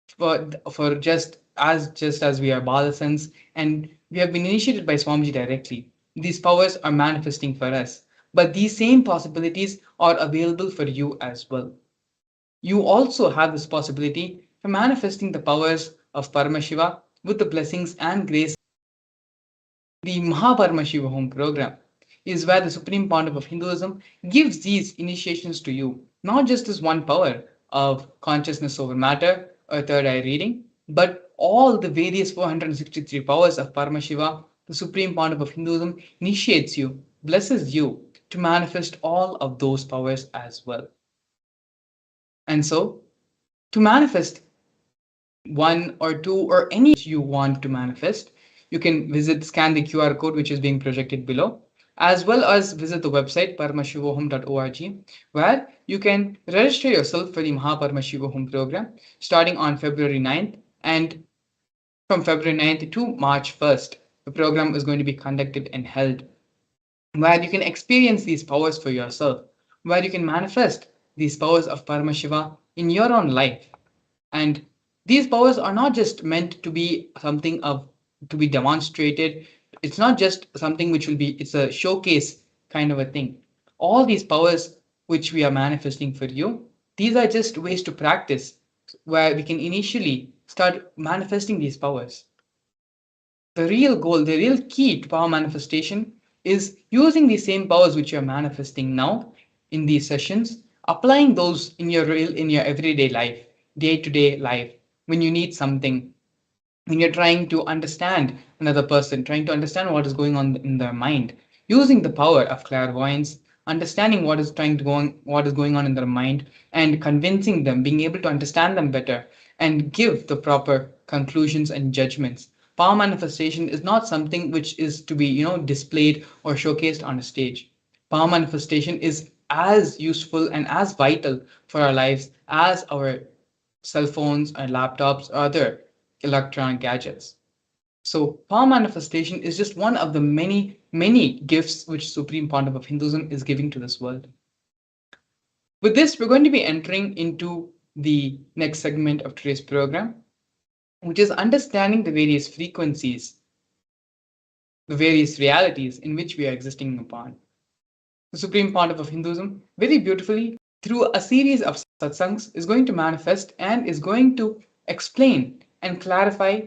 for just as we are Balasans and we have been initiated by Swamiji directly. These powers are manifesting for us. But these same possibilities are available for you as well. You also have this possibility for manifesting the powers of Paramashiva with the blessings and grace. The Paramashivam program is where the Supreme Pontiff of Hinduism gives these initiations to you, not just as one power of consciousness over matter or third eye reading, but all the various 463 powers of Paramashiva. The Supreme Pontiff of Hinduism initiates you, blesses you to manifest all of those powers as well. And so, to manifest one or two or any you want to manifest, you can scan the QR code which is being projected below, as well as visit the website paramashivoham.org, where you can register yourself for the Paramashivoham program starting on February 9th, and from February 9th to March 1st, the program is going to be conducted and held, where you can experience these powers for yourself, where you can manifest these powers of Paramashiva in your own life. And these powers are not just meant to be something of to be demonstrated. It's not just something which will be, it's a showcase kind of a thing. All these powers which we are manifesting for you, these are just ways to practice where we can initially start manifesting these powers. The real goal, the real key to power manifestation is using the same powers which you're manifesting now in these sessions, applying those in your everyday life, day-to-day life, when you need something, when you're trying to understand another person, trying to understand what is going on in their mind, using the power of clairvoyance, understanding what is going on in their mind, and convincing them, being able to understand them better, and give the proper conclusions and judgments. Power manifestation is not something which is to be, displayed or showcased on a stage. Power manifestation is as useful and as vital for our lives as our cell phones or laptops or other electronic gadgets. So power manifestation is just one of the many, many gifts which Supreme Pontiff of Hinduism is giving to this world. With this, we're going to be entering into the next segment of today's program, which is understanding the various frequencies, the various realities in which we are existing upon. The Supreme Pontiff of Hinduism, very beautifully, through a series of satsangs, is going to manifest and is going to explain and clarify,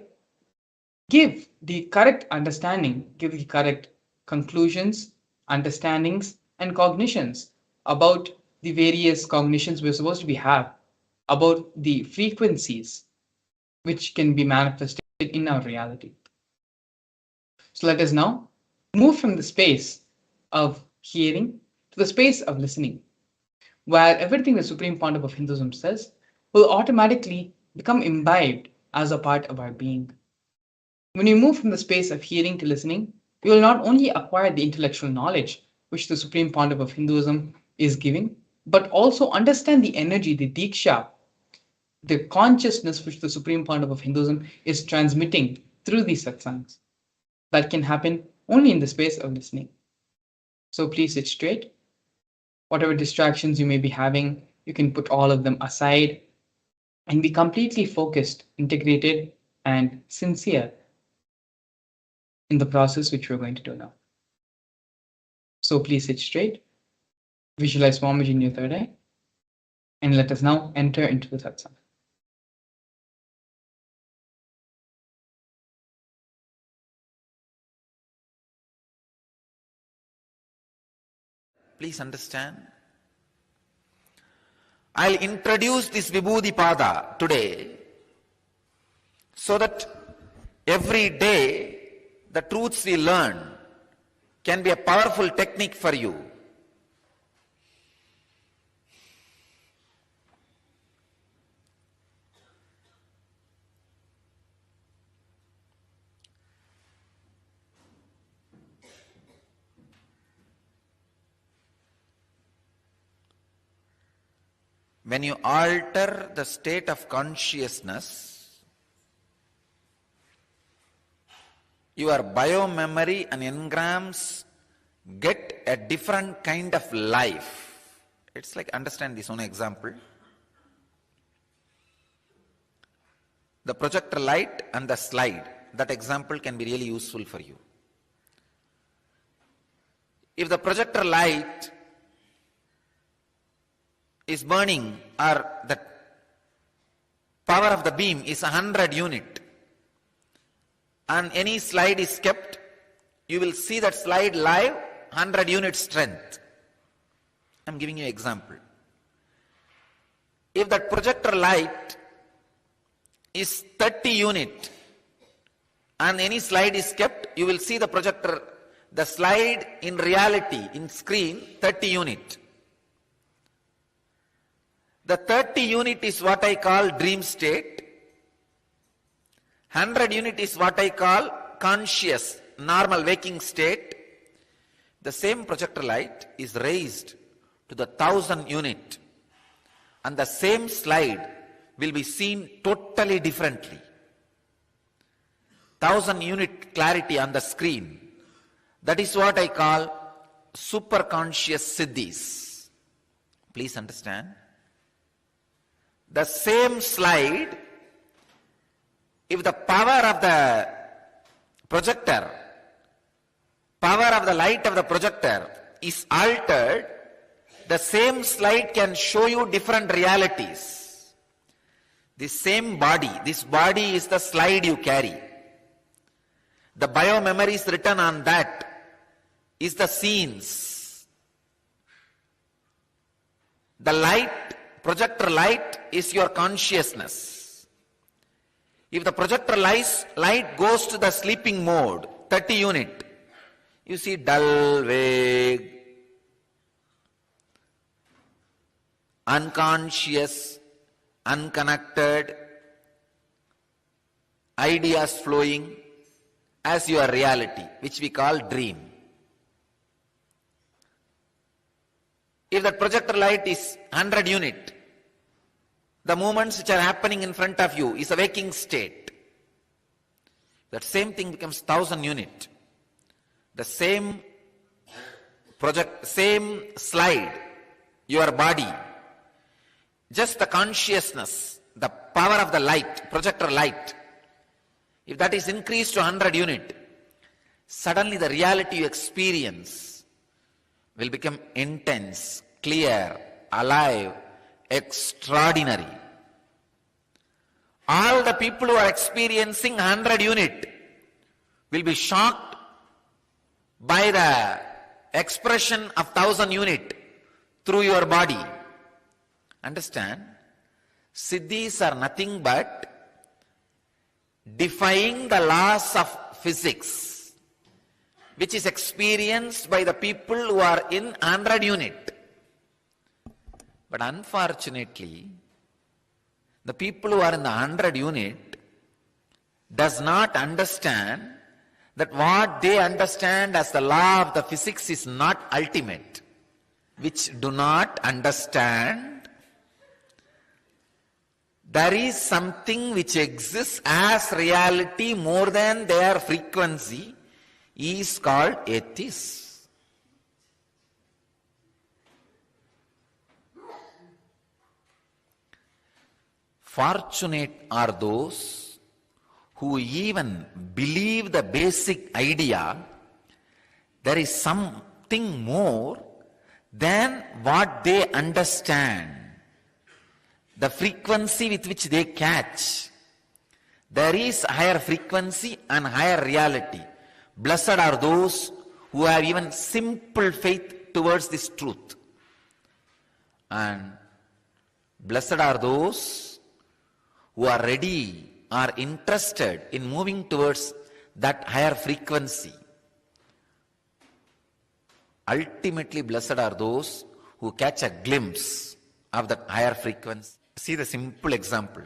give the correct understanding, give the correct conclusions, understandings, and cognitions about the various cognitions we're supposed to be have, about the frequencies which can be manifested in our reality. So let us now move from the space of hearing to the space of listening, where everything the Supreme Pontiff of Hinduism says will automatically become imbibed as a part of our being. When you move from the space of hearing to listening, you will not only acquire the intellectual knowledge which the Supreme Pontiff of Hinduism is giving, but also understand the energy, the diksha, the consciousness which the Supreme Pontiff of Hinduism is transmitting through these satsangs. That can happen only in the space of listening. So please sit straight. Whatever distractions you may be having, you can put all of them aside and be completely focused, integrated, and sincere in the process which we're going to do now. So please sit straight, visualize Swamiji in your third eye, and let us now enter into the satsang. Please understand. I'll introduce this Vibhuti Pada today so that every day the truths we learn can be a powerful technique for you. When you alter the state of consciousness, your biomemory and engrams get a different kind of life. It's like, understand this one example. The projector light and the slide. That example can be really useful for you. If the projector light is burning, or the power of the beam is 100 unit, and any slide is kept, you will see that slide live 100 unit strength. I'm giving you an example. If that projector light is 30 unit and any slide is kept, you will see the slide in reality, in screen, 30 unit. The 30 unit is what I call dream state. 100 unit is what I call conscious, normal waking state. The same projector light is raised to the 1000 unit, and the same slide will be seen totally differently. 1000 unit clarity on the screen. That is what I call superconscious siddhis. Please understand. The same slide, if the power of the projector, power of the light of the projector is altered, the same slide can show you different realities. The same body, this body is the slide you carry. The biomemories written on that is the scenes. The light, projector light, is your consciousness. If the projector light goes to the sleeping mode, 30 unit, you see dull, vague, unconscious, unconnected, ideas flowing as your reality, which we call dream. If that projector light is 100 unit, the movements which are happening in front of you is a waking state. That same thing becomes 1000 unit. The same slide, your body, just the consciousness, the power of the light, projector light, if that is increased to 100 unit, suddenly the reality you experience will become intense, clear, alive, extraordinary. All the people who are experiencing 100 unit will be shocked by the expression of 1000 unit through your body. Understand? Siddhis are nothing but defying the laws of physics, which is experienced by the people who are in 100 unit. But unfortunately, the people who are in the 100 unit does not understand that what they understand as the law of the physics is not ultimate, which do not understand there is something which exists as reality more than their frequency, is called atheist. Fortunate are those who even believe the basic idea there is something more than what they understand. The frequency with which they catch. There is higher frequency and higher reality. Blessed are those who have even simple faith towards this truth. And blessed are those who are ready, are interested in moving towards that higher frequency. Ultimately, blessed are those who catch a glimpse of that higher frequency. See the simple example.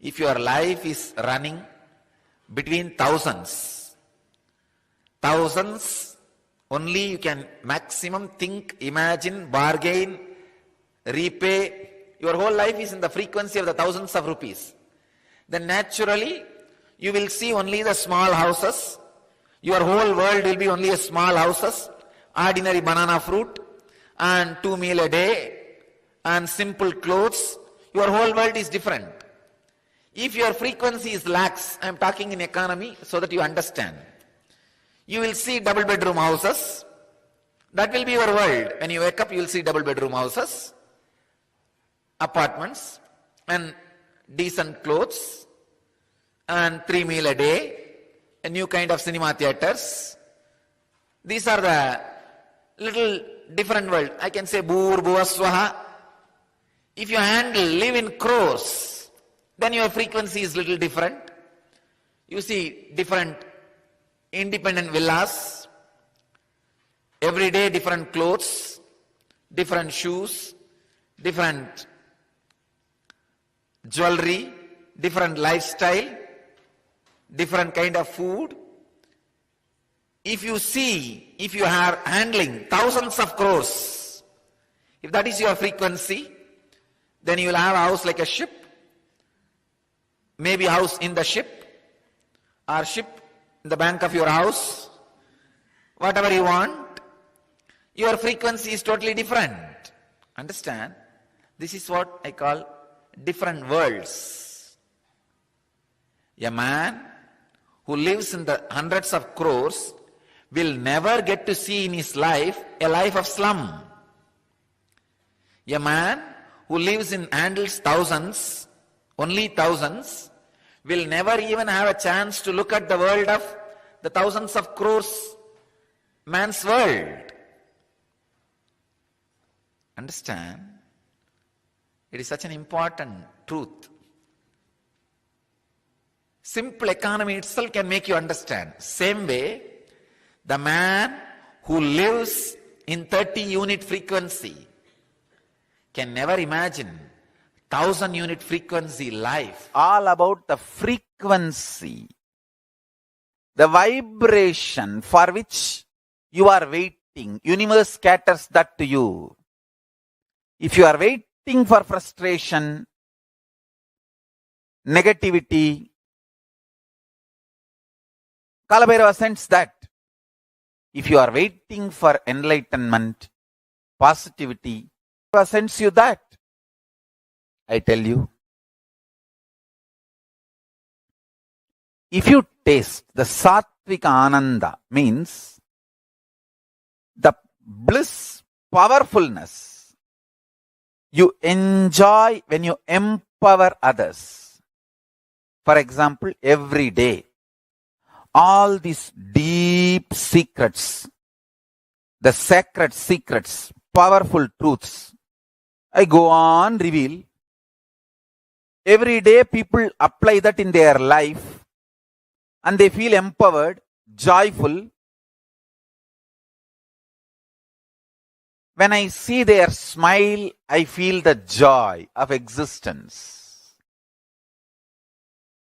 If your life is running between thousands, only you can maximum think, imagine, bargain, repay. Your whole life is in the frequency of the thousands of rupees. Then naturally, you will see only the small houses. Your whole world will be only a small houses, ordinary banana fruit, and 2 meals a day, and simple clothes. Your whole world is different. If your frequency is lax, I am talking in economy so that you understand. You will see double bedroom houses. That will be your world. When you wake up, you will see double bedroom houses, apartments, and decent clothes, and 3 meals a day, a new kind of cinema theaters. These are the little different world. I can say Bhur Bhuvaswaha. If you live in crores, then your frequency is little different. You see different independent villas, every day different clothes, different shoes, different jewelry, different lifestyle, different kind of food. If you are handling thousands of crores, if that is your frequency, then you will have a house like a ship, maybe a house in the ship, or ship in the bank of your house, whatever you want. Your frequency is totally different. Understand? This is what I call different worlds. A man who lives in the hundreds of crores will never get to see in his life a life of slum. A man who lives in handles thousands, only thousands, will never even have a chance to look at the world of the thousands of crores man's world. Understand? It is such an important truth. Simple economy itself can make you understand. Same way, the man who lives in 30 unit frequency can never imagine 1000 unit frequency life. All about the frequency, the vibration for which you are waiting. Universe caters that to you. If you are waiting for frustration, negativity, Kalabhairava sends that. If you are waiting for enlightenment, positivity, Kalabhairava sends you that. I tell you, if you taste the Sattvika Ananda, means the bliss, powerfulness you enjoy when you empower others. For example, every day, all these deep secrets, the sacred secrets, powerful truths, I go on reveal. Every day people apply that in their life and they feel empowered, joyful. When I see their smile, I feel the joy of existence.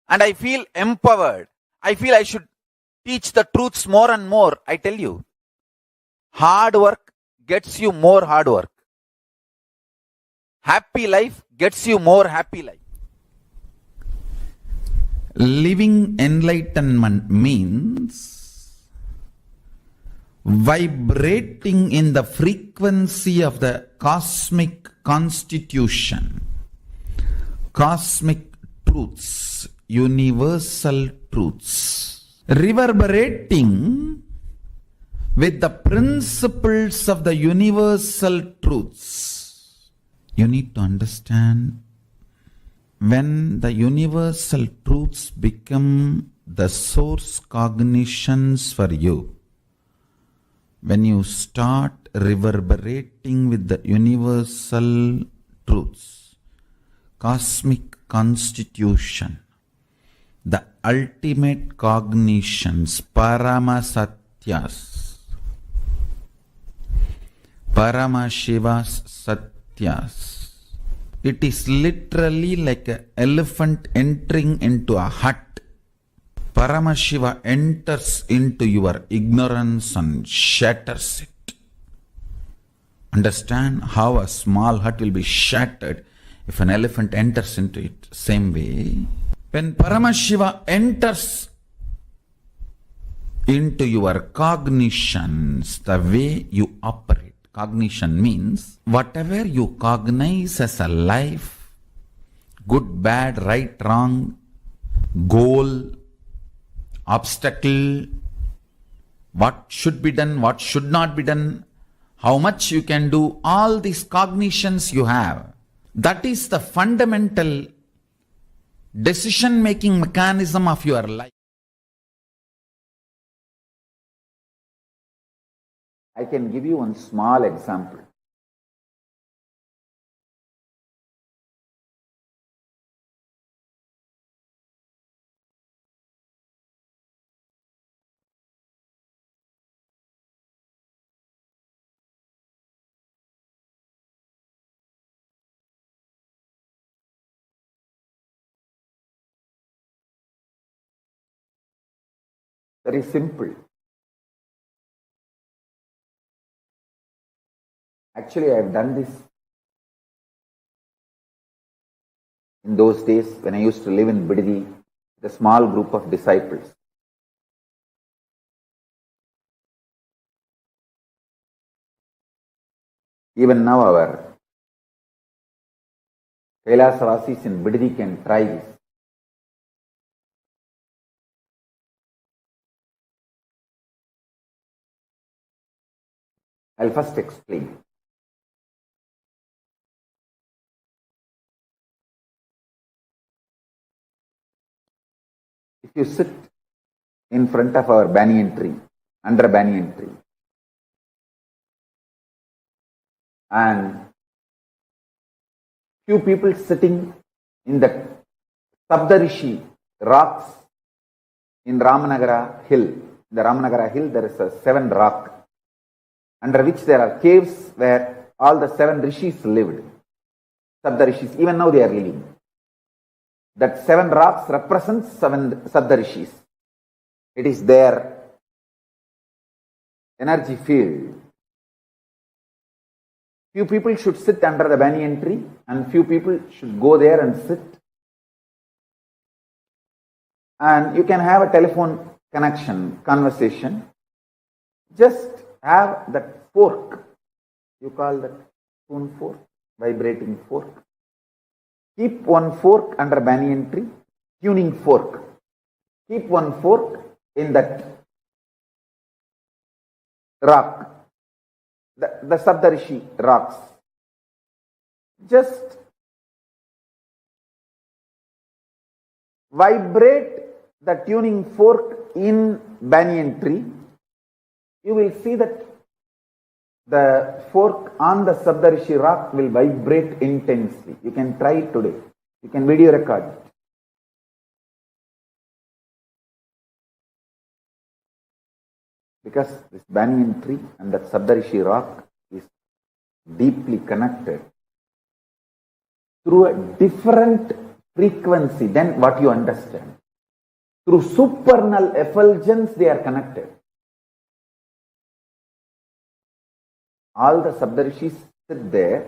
And I feel empowered. I feel I should teach the truths more and more. I tell you, hard work gets you more hard work. Happy life gets you more happy life. Living enlightenment means vibrating in the frequency of the cosmic constitution, cosmic truths, universal truths, reverberating with the principles of the universal truths. You need to understand, when the universal truths become the source cognitions for you, when you start reverberating with the universal truths, cosmic constitution, the ultimate cognitions, Paramasatyas, Paramashiva's Satyas. It is literally like an elephant entering into a hut. Paramashiva enters into your ignorance and shatters it. Understand how a small hut will be shattered if an elephant enters into it. Same way, when Paramashiva enters into your cognitions, the way you operate. Cognition means whatever you cognize as a life, good, bad, right, wrong, goal, obstacle, what should be done, what should not be done, how much you can do, all these cognitions you have. That is the fundamental decision-making mechanism of your life. I can give you one small example. Very simple. Actually, I have done this in those days when I used to live in Bididi, the small group of disciples. Even now our Kailasavasis in Bididi can try this. I'll first explain. If you sit in front of our banyan tree, under a banyan tree, and few people sitting in the Sabdarishi rocks in Ramanagara hill. In the Ramanagara hill there is a 7 rock under which there are caves where all the 7 rishis lived. Sabdarishis, even now they are living. That 7 rocks represents 7 Sabdarishis. It is their energy field. Few people should sit under the banyan tree and few people should go there and sit. And you can have a telephone connection, conversation. Just have that fork. You call that spoon fork, vibrating fork. Keep one fork under banyan tree, tuning fork. Keep one fork in that rock, the Sabdarishi rocks. Just vibrate the tuning fork in banyan tree. You will see that the fork on the Sabdarishi rock will vibrate intensely. You can try it today. You can video record it. Because this banyan tree and that Sabdarishi rock is deeply connected through a different frequency than what you understand. Through supernal effulgence they are connected. All the Sabdarishis sit there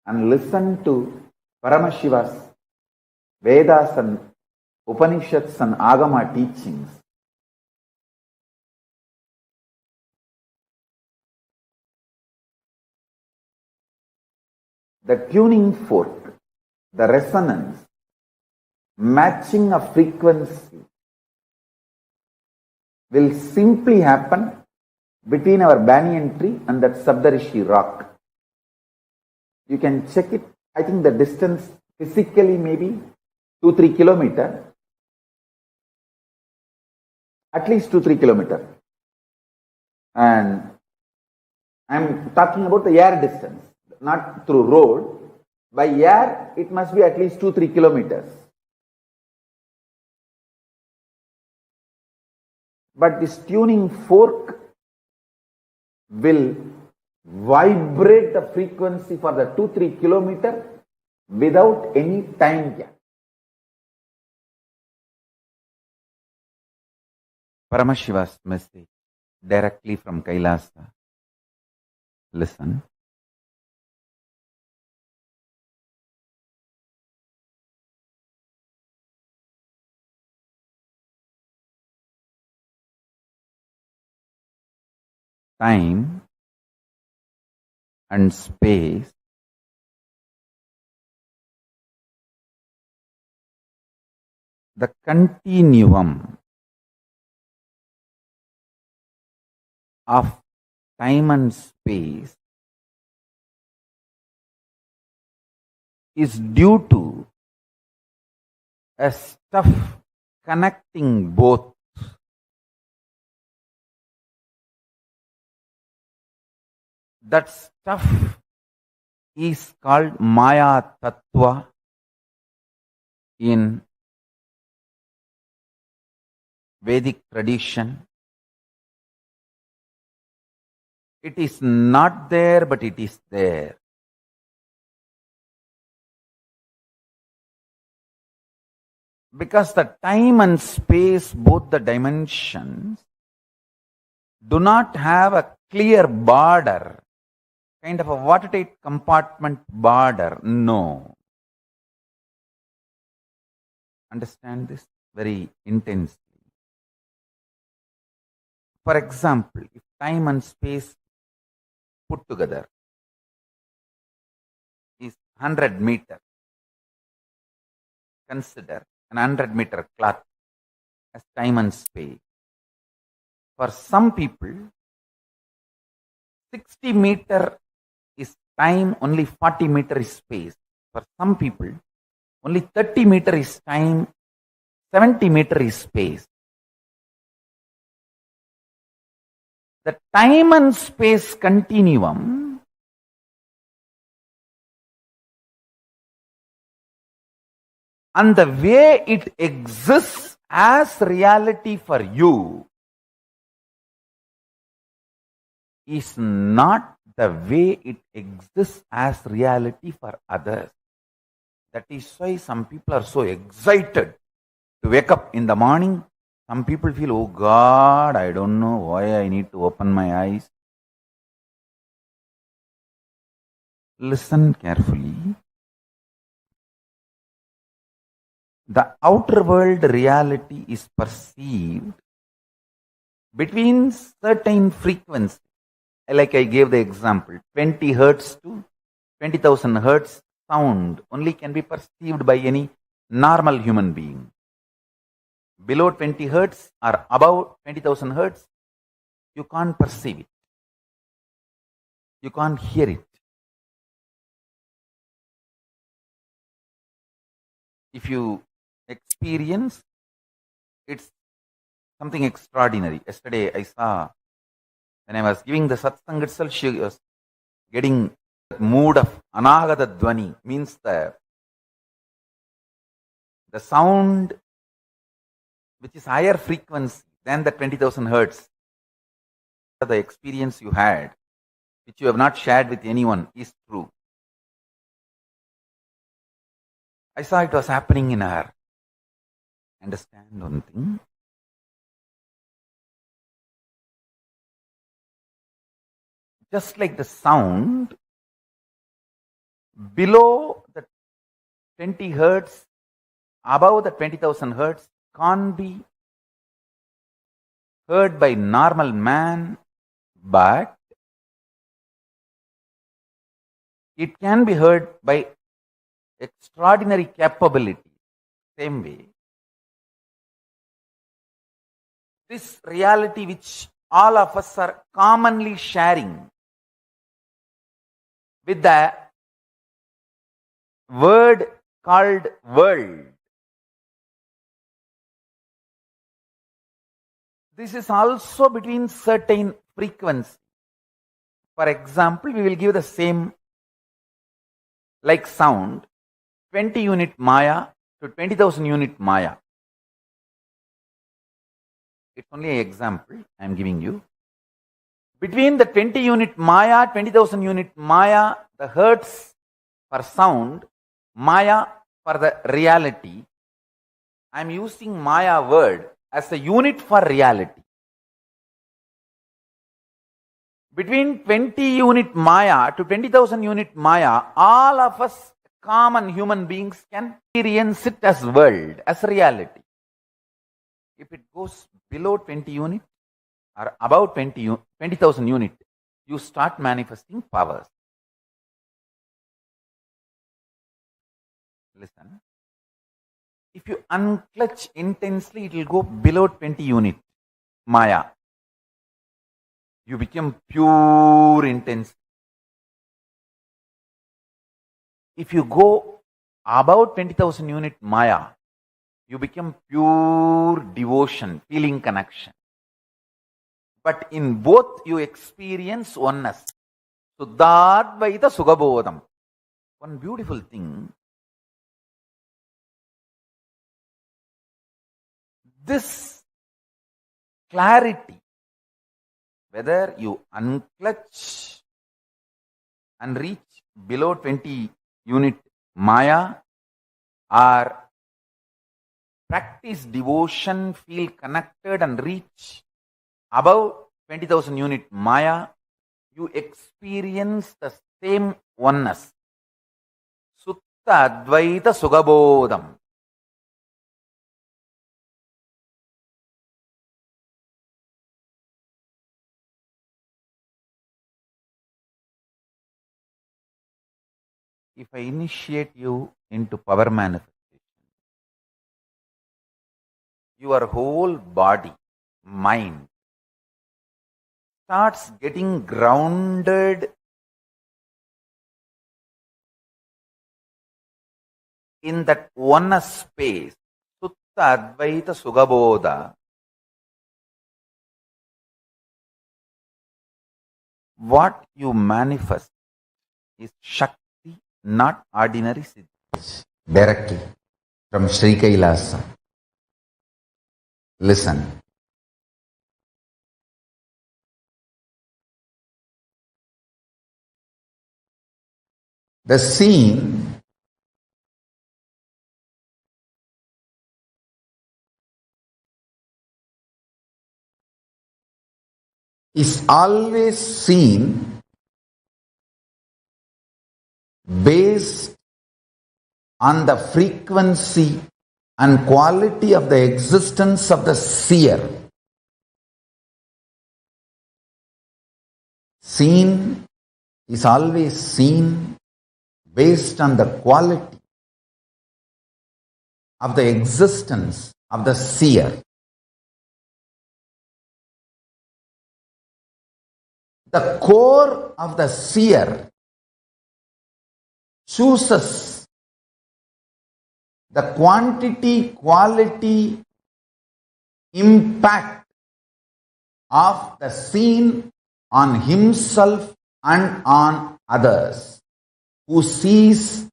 and listen to Paramashiva's Vedas and Upanishads and Agama teachings. The tuning fork, the resonance, matching of frequency will simply happen between our banyan tree and that Sabdarishi rock. You can check it. I think the distance physically maybe 2-3 kilometers. At least 2-3 kilometers. And 2-3 kilometers. And I'm talking about the air distance, not through road. By air, it must be at least 2-3 kilometers. But this tuning fork will vibrate the frequency for the 2-3 kilometer without any time gap. Paramashiva's message directly from Kailasa. Listen. Time and space the continuum of time and space is due to a stuff connecting both. That stuff is called Maya Tattva in Vedic tradition. It is not there, but it is there. Because the time and space, both the dimensions, do not have a clear border, kind of a watertight compartment border. No. Understand this very intensely. For example, if time and space put together is 100 meter, consider an 100-meter cloth as time and space. For some people, 60 meter is time, only 40 meter is space. For some people, only 30 meter is time, 70 meter is space. The time and space continuum and the way it exists as reality for you is not the way it exists as reality for others. That is why some people are so excited to wake up in the morning. Some people feel, oh God, I don't know why I need to open my eyes. Listen carefully. The outer world reality is perceived between certain frequencies. Like I gave the example, 20 hertz to 20,000 hertz sound only can be perceived by any normal human being. Below 20 hertz or above 20,000 hertz, you can't perceive it. You can't hear it. If you experience, it's something extraordinary. Yesterday I saw, when I was giving the satsang itself, she was getting that mood of anagata dvani, means the sound which is higher frequency than the 20,000 hertz. The experience you had, which you have not shared with anyone, is true. I saw it was happening in her. Understand one thing? Just like the sound, below the 20 hertz, above the 20,000 hertz, can't be heard by normal man, but it can be heard by extraordinary capability. Same way, this reality which all of us are commonly sharing with the word called world, this is also between certain frequency. For example, we will give the same like sound 20 unit Maya to 20,000 unit Maya. It's only an example I am giving you. Between the 20 unit Maya, 20,000 unit Maya, the hertz for sound, Maya for the reality, I am using Maya word as a unit for reality. Between 20 unit Maya to 20,000 unit Maya, all of us common human beings can experience it as world, as reality. If it goes below 20 unit or above 20,000 unit, you start manifesting powers. Listen. If you unclutch intensely, it will go below 20 unit Maya. You become pure intense. If you go about 20,000 unit Maya, you become pure devotion, feeling connection. But in both you experience oneness. Suddhadvaita Sugabodham. One beautiful thing. This clarity, whether you unclutch and reach below 20 unit Maya or practice devotion, feel connected and reach above 20,000 unit Maya, you experience the same oneness. Sutta Advaita Sugabodham. If I initiate you into power manifestation, your whole body, mind starts getting grounded in that oneness space. Sutta Advaita Sugabodha. What you manifest is Shakti, not ordinary siddhis. Directly from Sri Kailasa. Listen. The scene is always seen based on the frequency and quality of the existence of the seer. Seen is always seen based on the quality of the existence of the seer. The core of the seer chooses the quantity, quality, impact of the seen on himself and on others, who sees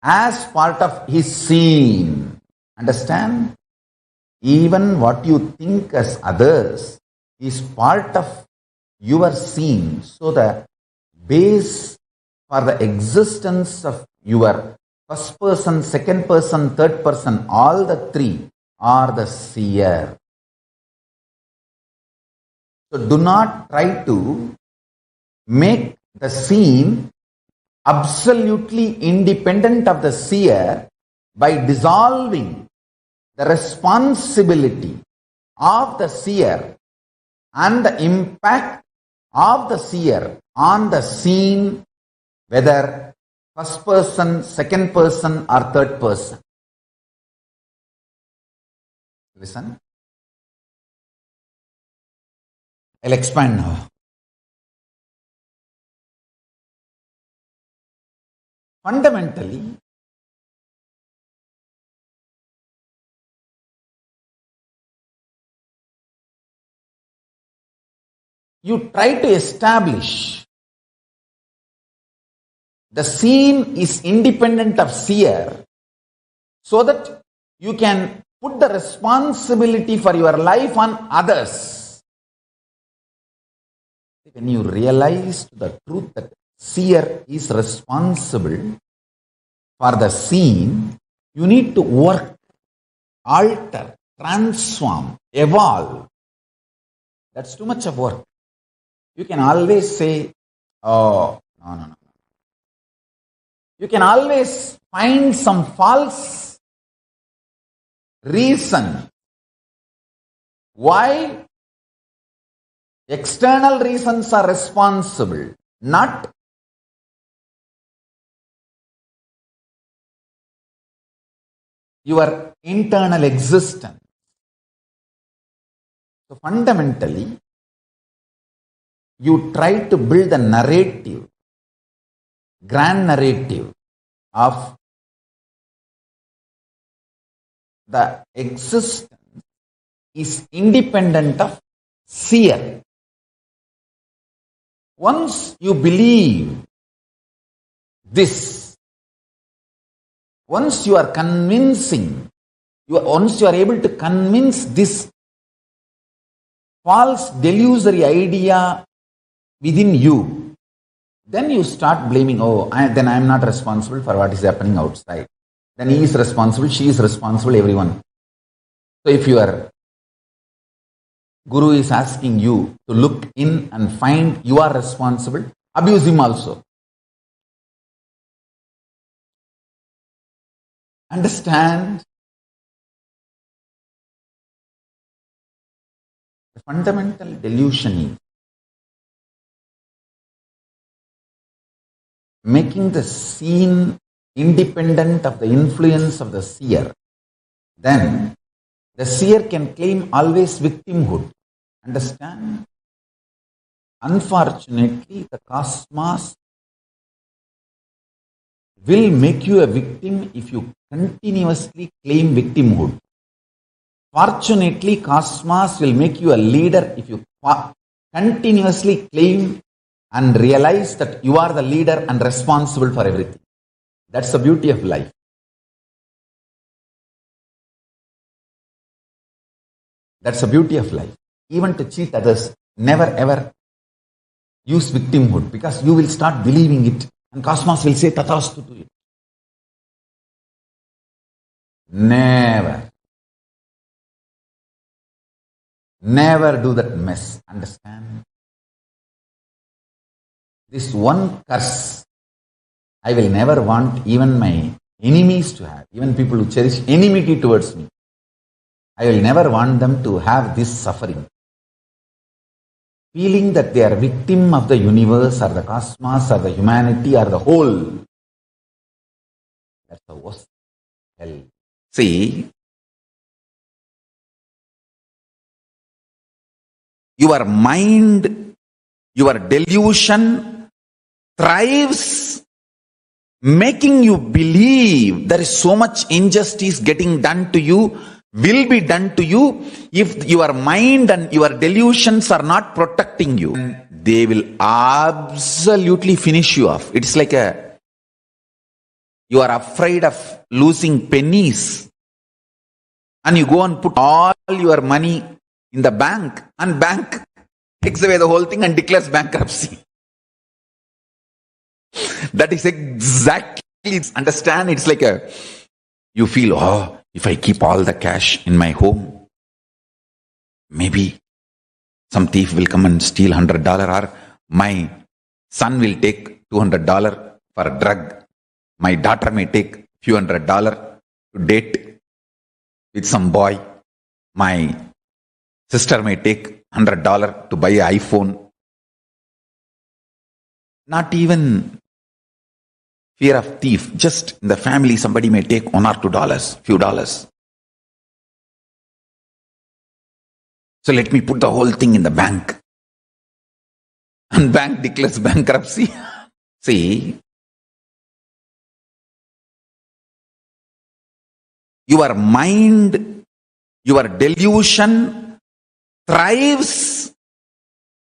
as part of his seen. Understand? Even what you think as others is part of your seen. So the base for the existence of your first person, second person, third person, all the three are the seer. So do not try to make the seen absolutely independent of the seer by dissolving the responsibility of the seer and the impact of the seer on the seen, whether first person, second person, or third person. Listen. I'll expand now. Fundamentally, you try to establish The seen is independent of seer, so that you can put the responsibility for your life on others. When you realize the truth that seer is responsible for the seen, you need to work, alter, transform, evolve. That's too much of work. You can always say, oh, no. You can always find some false reason why external reasons are responsible, not your internal existence. So fundamentally, you try to build a narrative, grand narrative of the existence is independent of seer. Once you believe this, once you are convincing, once you are able to convince this false delusory idea within you, then you start blaming, then I am not responsible for what is happening outside. Then he is responsible, she is responsible, everyone. So if your guru is asking you to look in and find you are responsible, abuse him also. Understand? The fundamental delusion is making the seen independent of the influence of the seer. Then the seer can claim always victimhood. Understand? Unfortunately, the cosmos will make you a victim if you continuously claim victimhood. Fortunately, cosmos will make you a leader if you continuously claim and realize that you are the leader and responsible for everything. That's the beauty of life. That's the beauty of life. Even to cheat others, never ever use victimhood, because you will start believing it and cosmos will say tathastu to it. Never do that mess. Understand? This one curse I will never want even my enemies to have, even people who cherish enmity towards me. I will never want them to have this suffering. Feeling that they are victim of the universe or the cosmos or the humanity or the whole. That's the worst hell. See, your mind, your delusion thrives making you believe there is so much injustice getting done to you, will be done to you if your mind and your delusions are not protecting you. They will absolutely finish you off. It's like you are afraid of losing pennies and you go and put all your money in the bank and bank takes away the whole thing and declares bankruptcy. That is exactly, understand, it's like you feel, if I keep all the cash in my home, maybe some thief will come and steal $100 or my son will take $200 for a drug. My daughter may take few $100 to date with some boy. My sister may take $100 to buy an iPhone. Not even fear of thief. Just in the family, somebody may take $1 or $2, few dollars. So let me put the whole thing in the bank. And bank declares bankruptcy. See, your mind, your delusion thrives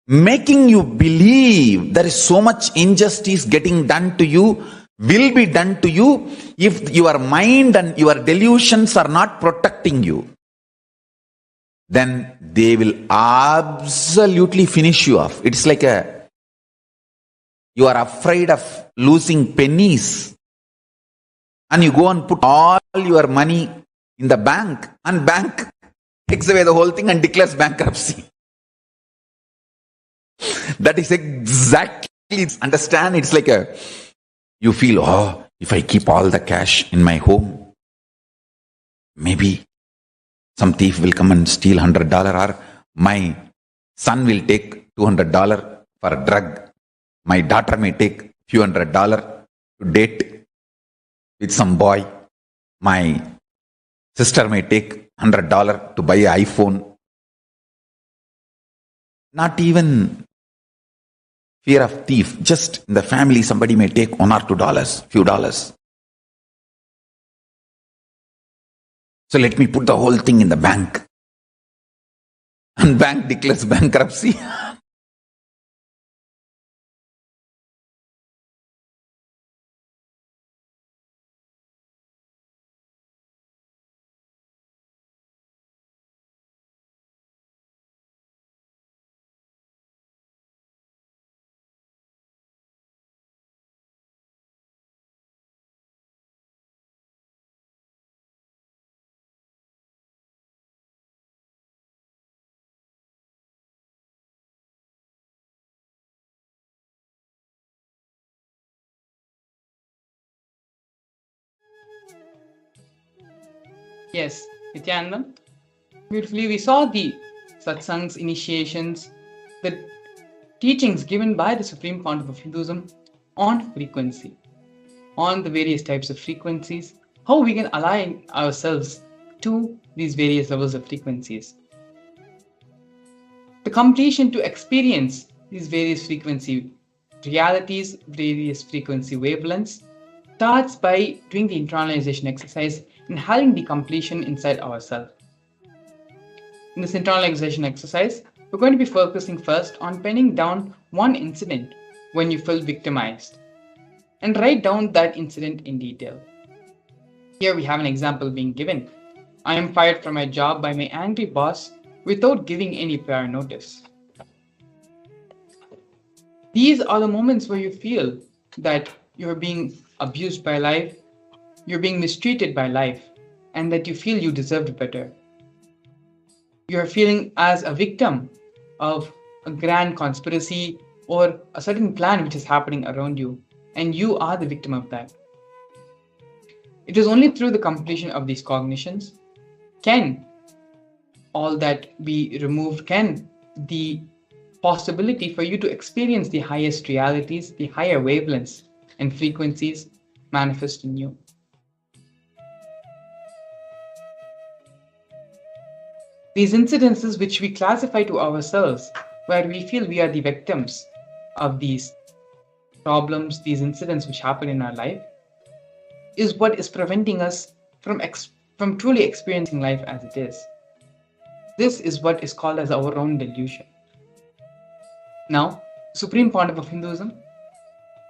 making you believe there is so much injustice getting done to you, will be done to you if your mind and your delusions are not protecting you. Then they will absolutely finish you off. It's like you are afraid of losing pennies, and you go and put all your money in the bank, and bank takes away the whole thing and declares bankruptcy. That is exactly, understand? It's like you feel, oh, if I keep all the cash in my home, maybe some thief will come and steal $100, or my son will take $200 for a drug. My daughter may take few $100 to date with some boy. My sister may take $100 to buy an iPhone. Not even fear of thief. Just in the family, somebody may take $1 or $2, few dollars. So let me put the whole thing in the bank. And bank declares bankruptcy. Yes, Nithyananda. Beautifully, we saw the satsangs, initiations, the teachings given by the Supreme Pontiff of Hinduism on frequency, on the various types of frequencies, how we can align ourselves to these various levels of frequencies. The completion to experience these various frequency realities, various frequency wavelengths, starts by doing the internalization exercise and having the completion inside ourselves. In this internalization exercise, we're going to be focusing first on penning down one incident when you felt victimized and write down that incident in detail. Here we have an example being given. I am fired from my job by my angry boss without giving any prior notice. These are the moments where you feel that you're being abused by life, you're being mistreated by life, and that you feel you deserved better. You're feeling as a victim of a grand conspiracy or a certain plan which is happening around you, and you are the victim of that. It is only through the completion of these cognitions can all that be removed, can the possibility for you to experience the highest realities, the higher wavelengths and frequencies manifest in you. These incidences which we classify to ourselves, where we feel we are the victims of these problems, these incidents which happen in our life, is what is preventing us from truly experiencing life as it is. This is what is called as our own delusion. Now, Supreme Pontiff of Hinduism,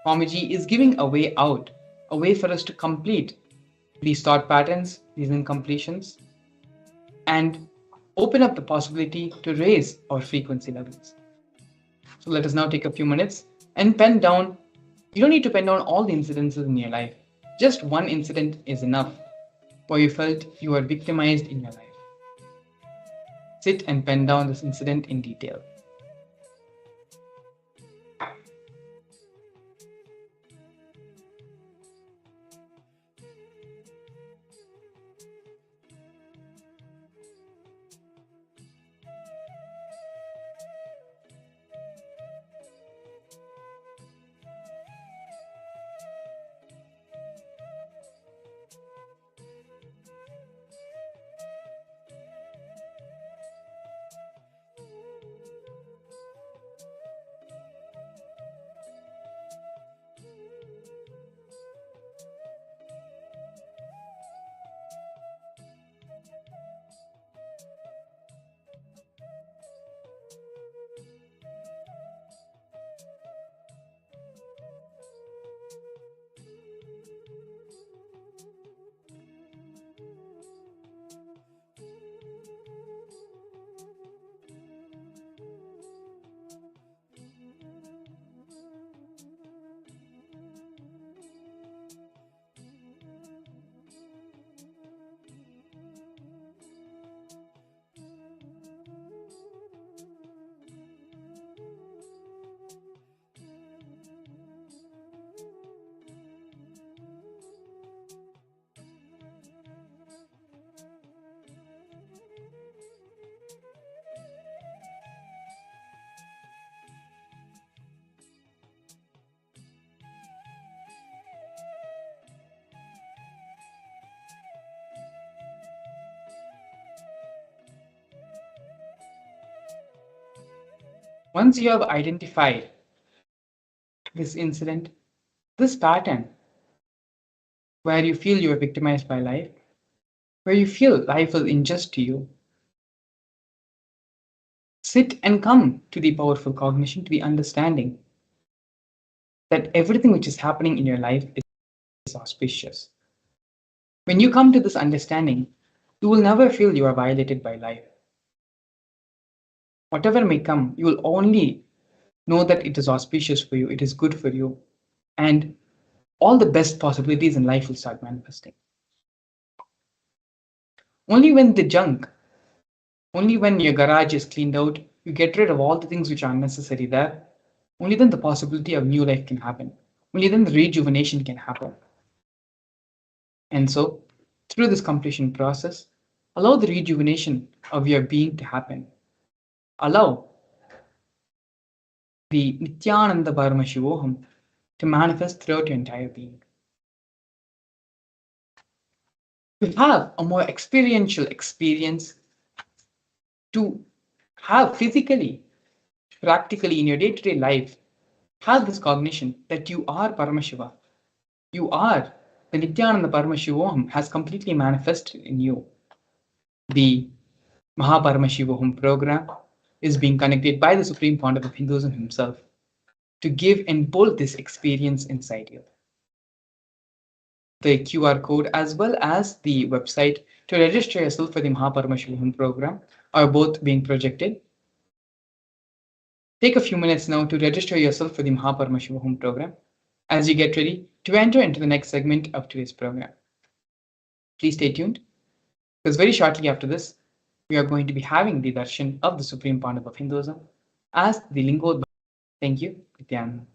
Swamiji, is giving a way out, a way for us to complete these thought patterns, these incompletions, and open up the possibility to raise our frequency levels. So let us now take a few minutes and pen down. You don't need to pen down all the incidences in your life. Just one incident is enough where you felt you were victimized in your life. Sit and pen down this incident in detail. Once you have identified this incident, this pattern, where you feel you are victimized by life, where you feel life is unjust to you, sit and come to the powerful cognition, to the understanding that everything which is happening in your life is auspicious. When you come to this understanding, you will never feel you are violated by life. Whatever may come, you will only know that it is auspicious for you, it is good for you, and all the best possibilities in life will start manifesting. Only when the junk, only when your garage is cleaned out, you get rid of all the things which are unnecessary there, only then the possibility of new life can happen. Only then the rejuvenation can happen. And so, through this completion process, allow the rejuvenation of your being to happen. Allow the Nithyananda Paramashivam to manifest throughout your entire being. To have a more experiential experience, to have physically, practically in your day to day life, have this cognition that you are Paramashiva. You are the Nithyananda Paramashivam has completely manifested in you. The Mahaparamashivam program is being connected by the Supreme Founder of Hinduism himself to give and bold this experience inside you. The QR code as well as the website to register yourself for the Mahaparamashivam program are both being projected. Take a few minutes now to register yourself for the Mahaparamashivam program as you get ready to enter into the next segment of today's program. Please stay tuned because very shortly after this, we are going to be having the darshan of the Supreme Pandav of Hinduism as the Lingodbhava. Thank you, Nithyananda.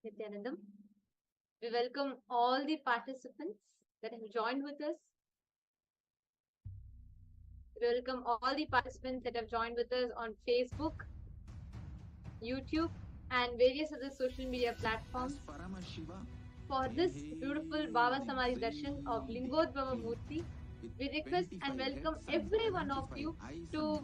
Nithyanandam. We welcome all the participants that have joined with us. We welcome all the participants that have joined with us on Facebook, YouTube, and various other social media platforms for this beautiful Bhava Samadhi Darshan of Lingodbhava Murthy. We request and welcome every one of you to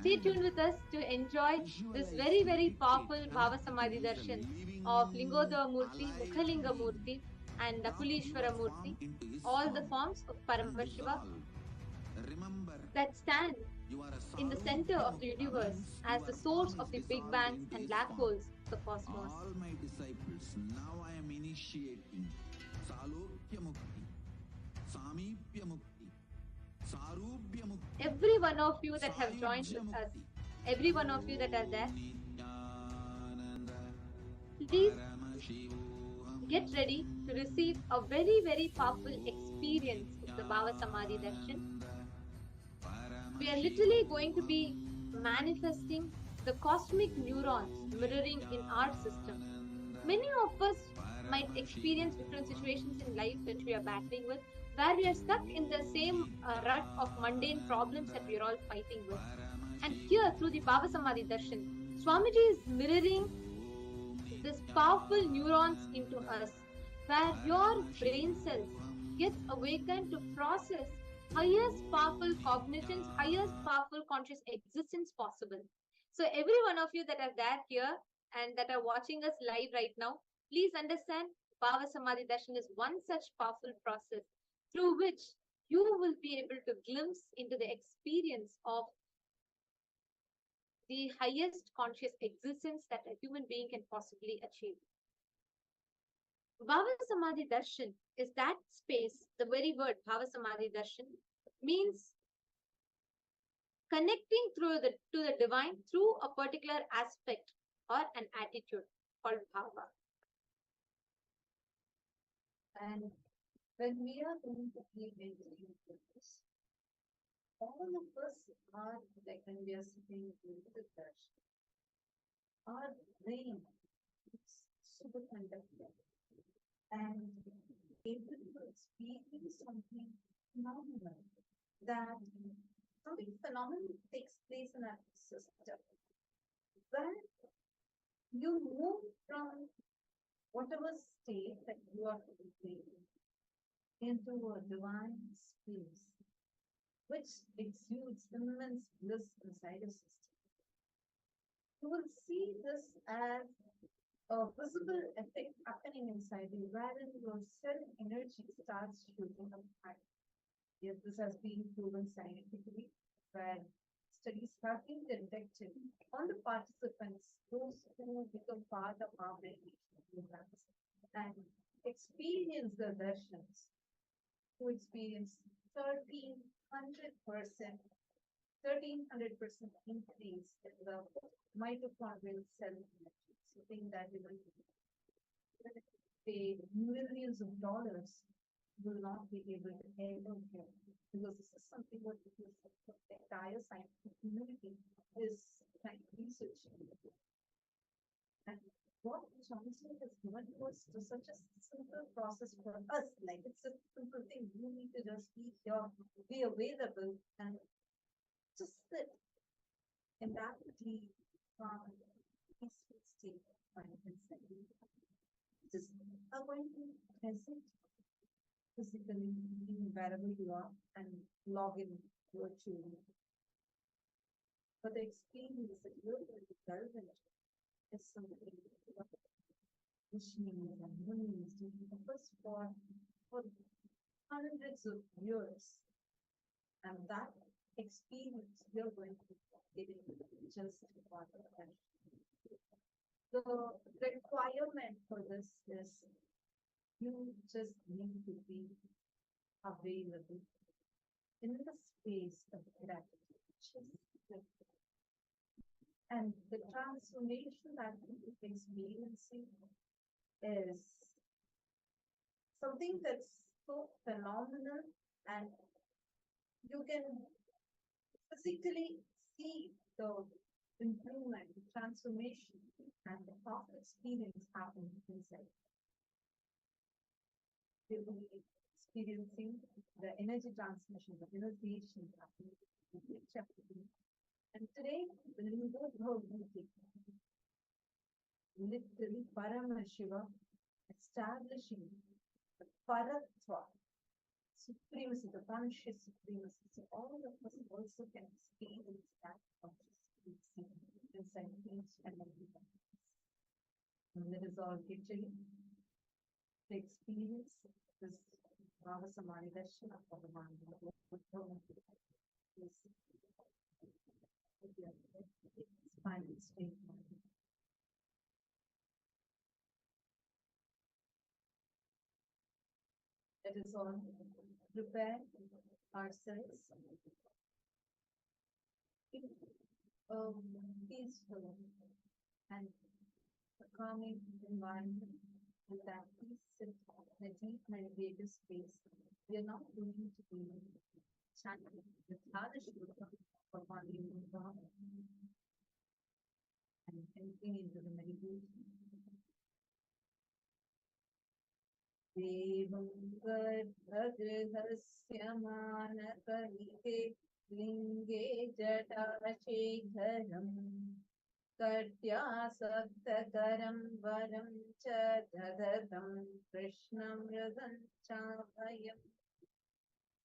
stay tuned with us to enjoy this very, very powerful Bhava Samadhi Darshan of Lingodhava Murthy, Mukhalinga Murthy, and Kulishwara Murthy, all the forms of Paramashiva that stand in the center of the universe, as the source of the big bangs and black holes of the cosmos. All my disciples, now I am initiating Salokya Mukti, Samipya Mukti, Sarubhya Mukti, Every one of you that have joined with us, every one of you that are there, please get ready to receive a very, very powerful experience of the Bhava Samadhi Darshan. We are literally going to be manifesting the cosmic neurons mirroring in our system. Many of us might experience different situations in life which we are battling with, where we are stuck in the same rut of mundane problems that we are all fighting with. And here, through the Bhava Samadhi Darshan, Swamiji is mirroring this powerful neurons into us, where your brain cells gets awakened to process highest powerful cognitions, highest powerful conscious existence possible. So every one of you that are there here and that are watching us live right now, please understand Bhava Samadhi Darshan is one such powerful process through which you will be able to glimpse into the experience of the highest conscious existence that a human being can possibly achieve. Bhava Samadhi Darshan is that space, the very word Bhava Samadhi Darshan means connecting to the divine through a particular aspect or an attitude called Bhava. And when we are going to give into this, all of us are like when we are sitting in the darshan, our brain is superconducting and able to experience something phenomenal, that something phenomenal takes place in our system, where you move from whatever state that you are in into a divine space which exudes immense bliss inside your system. You will see this as a visible effect happening inside you, wherein your cell energy starts shooting up high. Yes, this has been proven scientifically, where studies have been conducted on the participants, those who become part of our meditation programs and experience the darshans, who experience 1300% increase in the mitochondrial cell energy. Something that will pay millions of dollars will not be able to ever get, because this is something what the entire scientific community is trying to research. And what Johnson has given to us to such a simple process for us, like it's a simple thing. You need to just be here, be available, and just sit in that deep, calm, peaceful state of mind inside. Just avoid being present physically, being wherever you are, and log in virtually. But the experience that you're going to delve into is something machines and humans do us for hundreds of years. And that experience you're going to get just one attention. The requirement for this is you just need to be available in the space of gratitude. And the transformation that you're experiencing is something that's so phenomenal, and you can physically see the improvement, the transformation, and the thought experience happening inside. You will be experiencing the energy transmission, the realization happening in each of you. And today, the Lingodbhava meeting, literally Paramashivam establishing the Paratva, supremacy, the conscious supremacy. So all of us also can experience that conscious supremacy inside each and every one of us. And that is all literally to experience this Bhava Samadhi Darshan of Paramashivam. Final state. Let us all prepare ourselves in a peaceful and a calming environment with that peace sit in a deep meditative space. We are not going to be chanting the Darshan of our Lingodbhava and entering into the meditation. देवं गर्भगृहस्य मानकलिते लिङ्गे जटाशेखरम् कट्यासक्तकरं वरं च ददतं कृष्णमृगं चाभयम्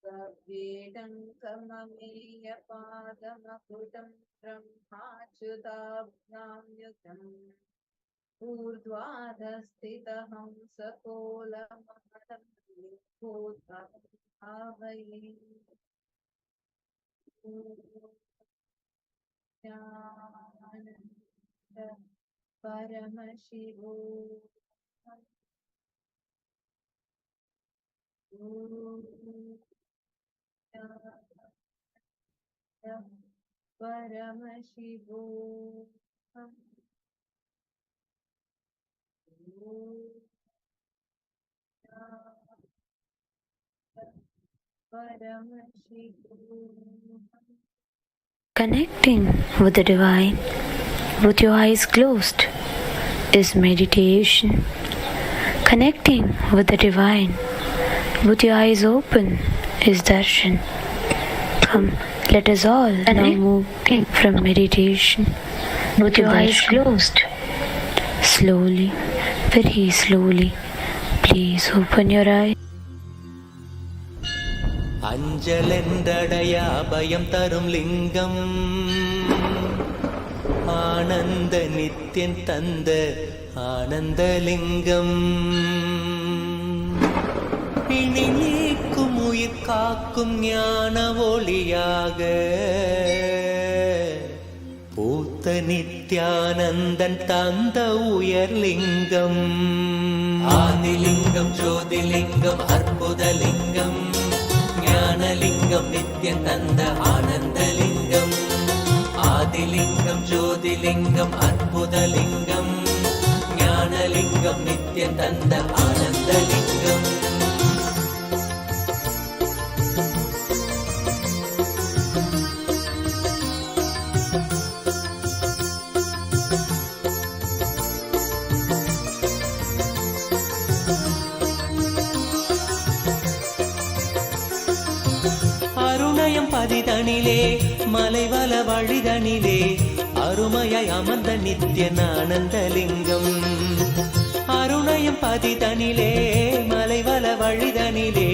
कवेटङ्कममेयपादमकुटं ब्रह्माच्युताभ्यां ऊर्ध्वाधस्थितहं सकोलमहलं लिम्बोद्भावये ज्ञानन्द परमशिवो परमशिवो Connecting with the divine with your eyes closed is meditation. Connecting with the divine with your eyes open is darshan. Come, let us all now move from meditation with your eyes closed. Slowly, very slowly, please open your eyes. அஞ்சலென்றடையா அபயம் தரும் லிங்கம் ஆனந்த நித்யன் தந்த ஆனந்தலிங்கம் பிணி நீக்கும் உயிர் காக்கும் ஞான ஒளியாக பூத்த நித்யானந்தன் தந்த உயர்லிங்கம் ஆதிலிங்கம் ஜோதிலிங்கம் அற்புதலிங்கம் ஞானலிங்கம் நித்யன் தந்த ஆனந்தலிங்கம் ஆதிலிங்கம் ஜோதிலிங்கம் அற்புதலிங்கம் ஞானலிங்கம் நித்யன் தந்த ஆனந்தலிங்கம் பதிதனிலே மலைவல வழிதனிலே அருமையாய் அமர்ந்த நித்யன் ஆனந்தலிங்கம் அருணயம் பதிதனிலே மலைவல வழிதனிலே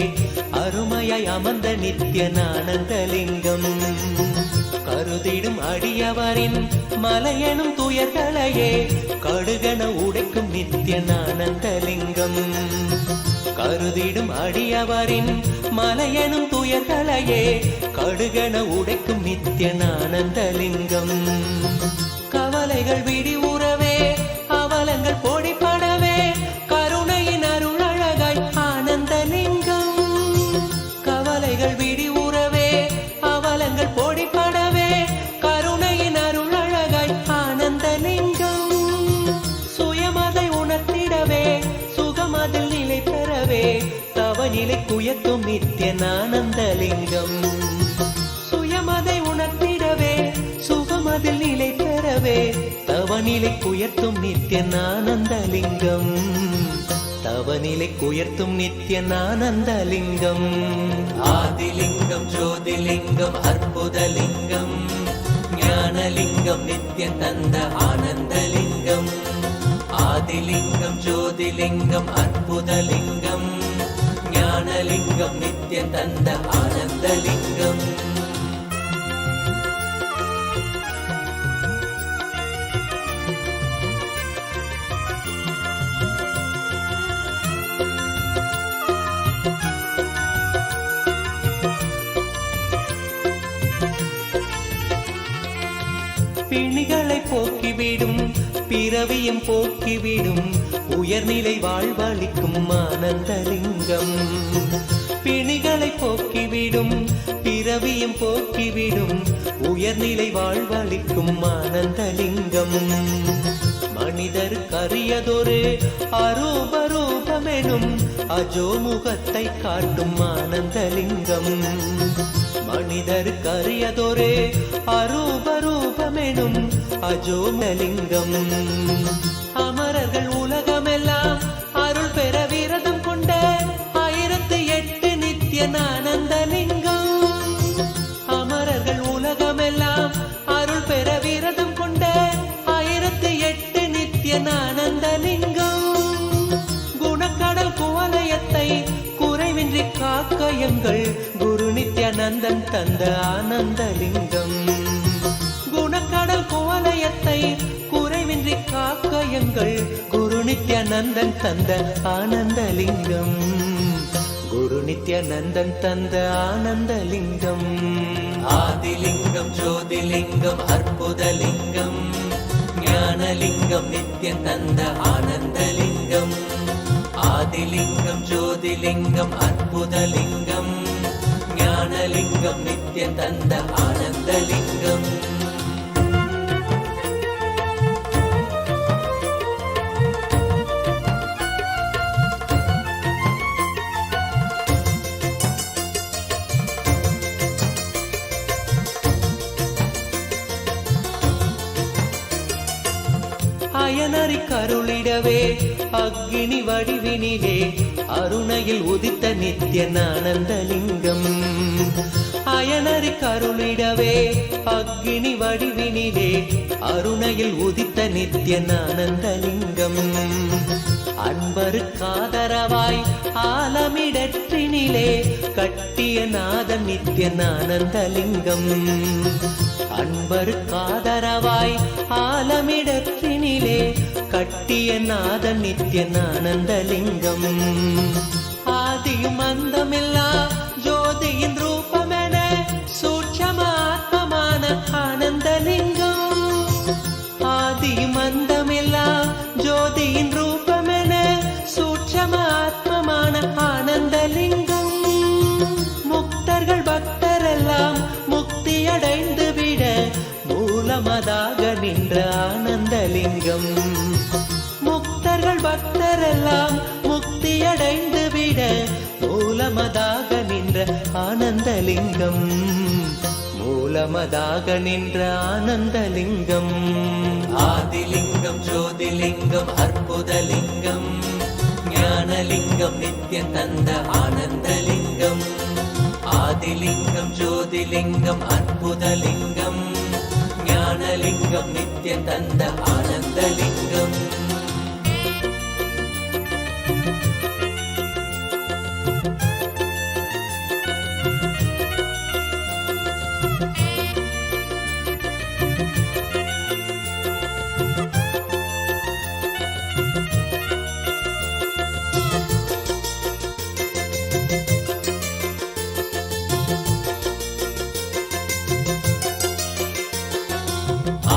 அருமையாய் அமர்ந்த நித்யன் ஆனந்தலிங்கம் கருதிடும் அடியவரின் மலையெனும் துயர்களையே கடுகன உடைக்கும் நித்யன் ஆனந்தலிங்கம் கருதிடும் அடியவரின் மலையெனும் துயர்களையே கடுகன உடைக்கும் நித்யன் ஆனந்தலிங்கம் கவலைகள் விடி உறவே அவலங்கள் பொடிபடவே கருணையின் அருள் அழகாய் ஆனந்தலிங்கம் கவலைகள் விடி உறவே அவலங்கள் பொடிபடவே கருணையின் அருள் அழகாய் ஆனந்தலிங்கம் சுயமதை உணர்த்திடவே சுகமதில் நிலை பெறவே தவநிலை குயத்தும் நித்யன் ஆனந்தலிங்கம் சுயமதை உணர்த்திடவே சுகமதில் நிலை பெறவே தவநிலை குயர்த்தும் நித்யன் ஆனந்தலிங்கம் தவநிலை குயர்த்தும் நித்யன் ஆனந்தலிங்கம் ஆதிலிங்கம் ஜோதிலிங்கம் அற்புதலிங்கம் ஞானலிங்கம் நித்யன் தந்த ஆனந்தலிங்கம் ஆதிலிங்கம் ஜோதிலிங்கம் அற்புதலிங்கம் ஞானலிங்கம் நித்யன் தந்த ஆனந்தலிங்கம் பிணிகளை போக்கிவிடும் பிறவியும் போக்கிவிடும் உயர்நிலை வாழ்வளிக்கும் ஆனந்தலிங்கம். பிணிகளை போக்கிவிடும் பிறவியும் போக்கிவிடும் உயர்நிலை வாழ்வளிக்கும் ஆனந்தலிங்கம். மனிதருக்கரியதொரு அரூபரூபமெனும் அஜோமுகத்தை காட்டும் ஆனந்தலிங்கம். மனிதருக்கரியதொரு அரூபரூபமெனும் அஜோமலிங்கம். அமரர்கள் உலகமெல்லாம் அருள் பெற விரதம் கொண்ட 1008 நித்யானந்தலிங்கம். அமரர்கள் உலகமெல்லாம் அருள் பெற விரதம் கொண்ட 1008 நித்யானந்தலிங்கம். குணக்கடல் குவலயத்தை குறைவின்றி காக்க எங்கள் குரு நித்யானந்தன் தந்த ஆனந்தலிங்கம். குணக்கடல் குவலயத்தை குறைவின்றி காக்க எங்கள் குரு நித்யானந்தன் தந்த ஆனந்தலிங்கம். குரு நித்யானந்தன் தந்த ஆனந்தலிங்கம். ஆதிலிங்கம் ஜோதிலிங்கம் அற்புதலிங்கம் ஞானலிங்கம் நித்யம் தந்த ஆனந்தலிங்கம். ஆதிலிங்கம் ஜோதிலிங்கம் அற்புதலிங்கம் ஞானலிங்கம் நித்யம் தந்த ஆனந்தலிங்கம். அயனறி கருளிடவே அக்னி வடிவினிலே அருணையில் உதித்த நித்யானந்தலிங்கம். அயனறி கருளிடவே அக்னி வடிவினிலே அருணையில் உதித்த நித்யானந்தலிங்கம். அன்பருக்காதரவாய் ஆலமிடற்றினிலே கட்டிய நாதன் நித்யானந்தலிங்கம். அன்பருக்காதரவாய் ஆலமிடற்றினிலே கட்டிய நாதன் நித்யானந்தலிங்கம். ஆதியும் அந்தமில்லா ஜோதியின் ரூபமென சூட்சமாத்மமான ஆனந்தலிங்கம். ஆதியும் அந்தமில்லா ஜோதியின் ரூபமென சூட்சமாத்மமான ஆனந்தலிங்கம். முக்தர்கள் பக்தரெல்லாம் முக்தியடைந்து விட மூலமதாக நின்ற ஆனந்தலிங்கம். முக்தர்கள் பக்தரெல்லாம் முக்தியடைந்து விட மூலமதாக நின்ற ஆனந்தலிங்கம். மூலமதாக நின்ற ஆனந்தலிங்கம். ஆதிலிங்கம் ஜோதிலிங்கம் அற்புதலிங்கம் ஞானலிங்கம் நித்யம் தந்த ஆனந்தலிங்கம். ஆதிலிங்கம் ஜோதிலிங்கம் அற்புதலிங்கம் ஞானலிங்கம் நித்யம் தந்த ஆனந்தலிங்கம்.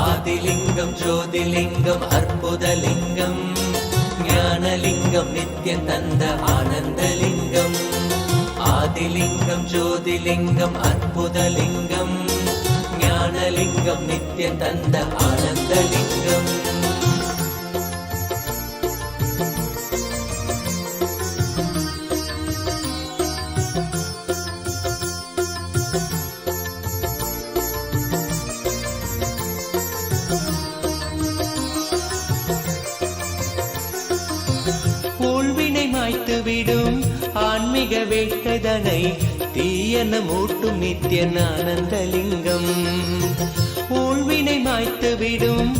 ஆதிலிங்கம் ஜோதிலிங்கம் அற்புதலிங்கம் ஞானலிங்கம் நித்யம் தந்த ஆனந்தலிங்கம். ஆதிலிங்கம் ஜோதிலிங்கம் அற்புதலிங்கம் ஞானலிங்கம் நித்யம் தந்த ஆனந்தலிங்கம். விடும் ஆன்மீக வேட்கைதனை தீயன மூட்டும் நித்யானந்தலிங்கம். ஊழ்வினை மாய்த்து விடும்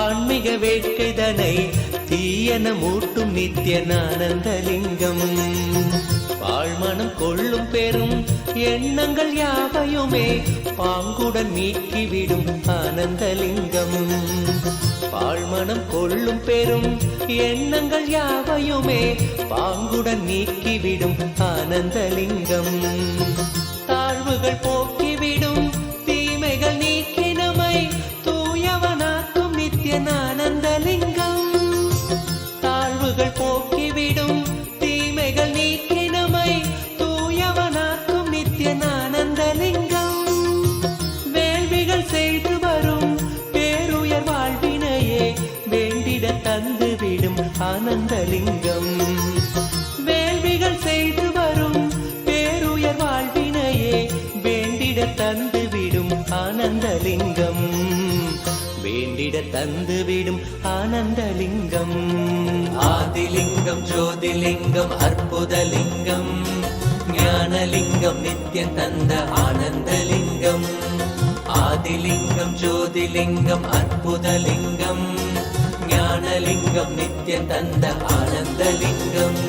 ஆன்மீக வேட்கைதனை தீயன மூட்டும் நித்யானந்தலிங்கம். வாழ்மனம் கொள்ளும் பெரும் எண்ணங்கள் யாவையுமே பாங்குடன் நீக்கிவிடும் ஆனந்தலிங்கம். வாழ்மனம் கொள்ளும் பெரும் எண்ணங்கள் யாவையுமே பாங்குடன் நீக்கிவிடும் ஆனந்தலிங்கம். தாழ்வுகள் போக்கிவிடும் தீமைகள் நீக்கி நம்மை தூயவன் ஆனந்தலிங்கம். வேள்விகள் செய்து வரும் பேருயர் வாழ்வினையே வேண்டிட தந்துவிடும் ஆனந்தலிங்கம். வேண்டிட தந்துவிடும் ஆனந்தலிங்கம். ஆதிலிங்கம் ஜோதிலிங்கம் அற்புதலிங்கம் ஞானலிங்கம் நித்யம் தந்த ஆனந்தலிங்கம். ஆதிலிங்கம் ஜோதிலிங்கம் அற்புதலிங்கம் ஞானலிங்கம் நித்யம் தந்த ஆனந்தலிங்கம்.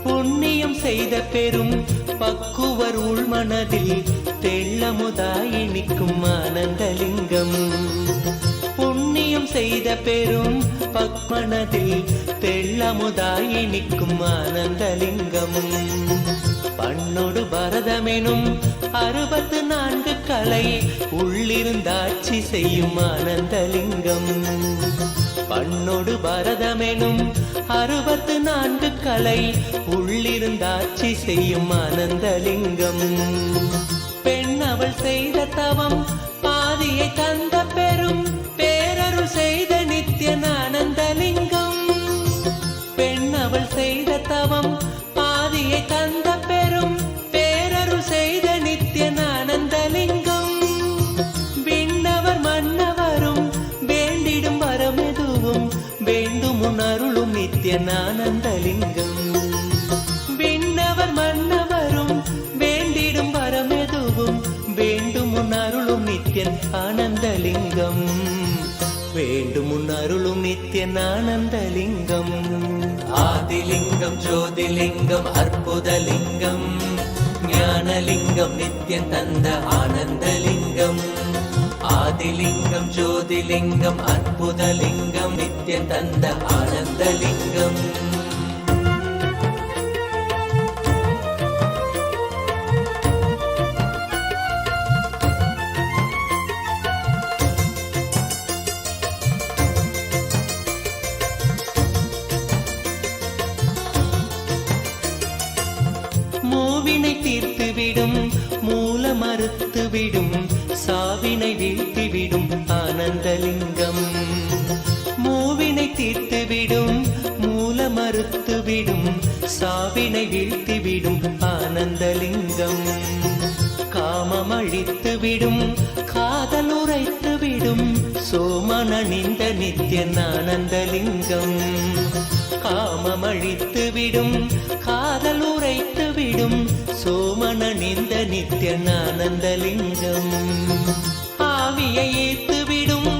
புண்ணியம் செய்த பெரும் பக்குவர் உள்மனதில் தெள்ளமுதாய் நிற்கும் ஆனந்தலிங்கம். புண்ணியம் செய்த பெரும் பக்மனதில் தெள்ளமுதாய் நிற்கும் ஆனந்தலிங்கம். பண்ணொடு பரதமெனும் 64 கலை உள்ளிருந்தாட்சி செய்யும் ஆனந்தலிங்கம். பண்ணொடு பரதமெனும் 64 கலை உள்ளிருந்தாட்சி செய்யும் ஆனந்தலிங்கம். பெண் அவள் செய்த தவம் பாதியை தந்த பெரும் பேரருள் செய்த நித்யன் ஆனந்தலிங்கம். பெண் அவள் செய்த தவம் பாதியை தந்த பெரும் பேரருள் செய்த நித்யன் ஆனந்தலிங்கம். விண்ணவர் மன்னவரும் வேண்டிடும் வரமெதுவும் வேண்டும் உணருளும் நித்யன் ஆனந்தலிங்கம். விண்ணவர் மன்னவரும் வேண்டிடும் வரமெதுவும் வேண்டும் உணருளும் நித்யன் ஆனந்தலிங்கம். வேண்டும் உணருளும் நித்யன் ஆனந்தலிங்கம். ஆதிலிங்கம் ஜோதிலிங்கம் அற்புதலிங்கம் ஞானலிங்கம் நித்யம் தந்த ஆனந்தலிங்கம். ஆதிலிங்கம் ஜோதிலிங்கம் அற்புதலிங்கம் நித்யம் தந்த ஆனந்தலிங்கம். மூவினை தீர்த்துவிடும் மூல மறுத்துவிடும் சாவினை வீழ்த்திவிடும் ஆனந்தலிங்கம். மூவினை தீர்த்துவிடும் மூல மறுத்துவிடும் சாவினை வீழ்த்திவிடும் ஆனந்தலிங்கம். காமம் அழித்துவிடும் காதல் உரைத்துவிடும் சோமனணிந்த நித்யன் ஆனந்தலிங்கம். காமம் அழித்துவிடும் காதல் உரைத்துவிடும் சோமனணிந்த நித்யன் ஆனந்தலிங்கம். ஆவியை ஏத்துவிடும்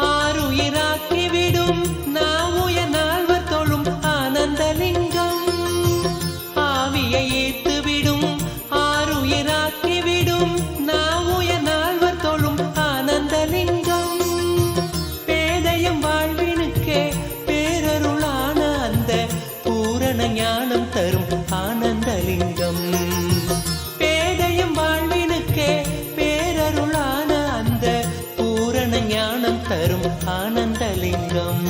ஆறுயிராக்கிவிடும் நாவுய நால்வர் தொழும் ஆனந்தலிங்கம். ஆவியை ஏத்துவிடும் ஆறுயிராக்கிவிடும் நாவுய நால்வர் தொழும் ஆனந்தலிங்கம். பேதையும் வாழ்வினுக்கே பேரருளான அந்த பூரண ஞானம் தரும் ஆனந்தலிங்கம். பேதையும் வாழ்வினுக்கே பேரருளான அந்த பூரண ஞானம் தரும் ஆனந்தலிங்கம்.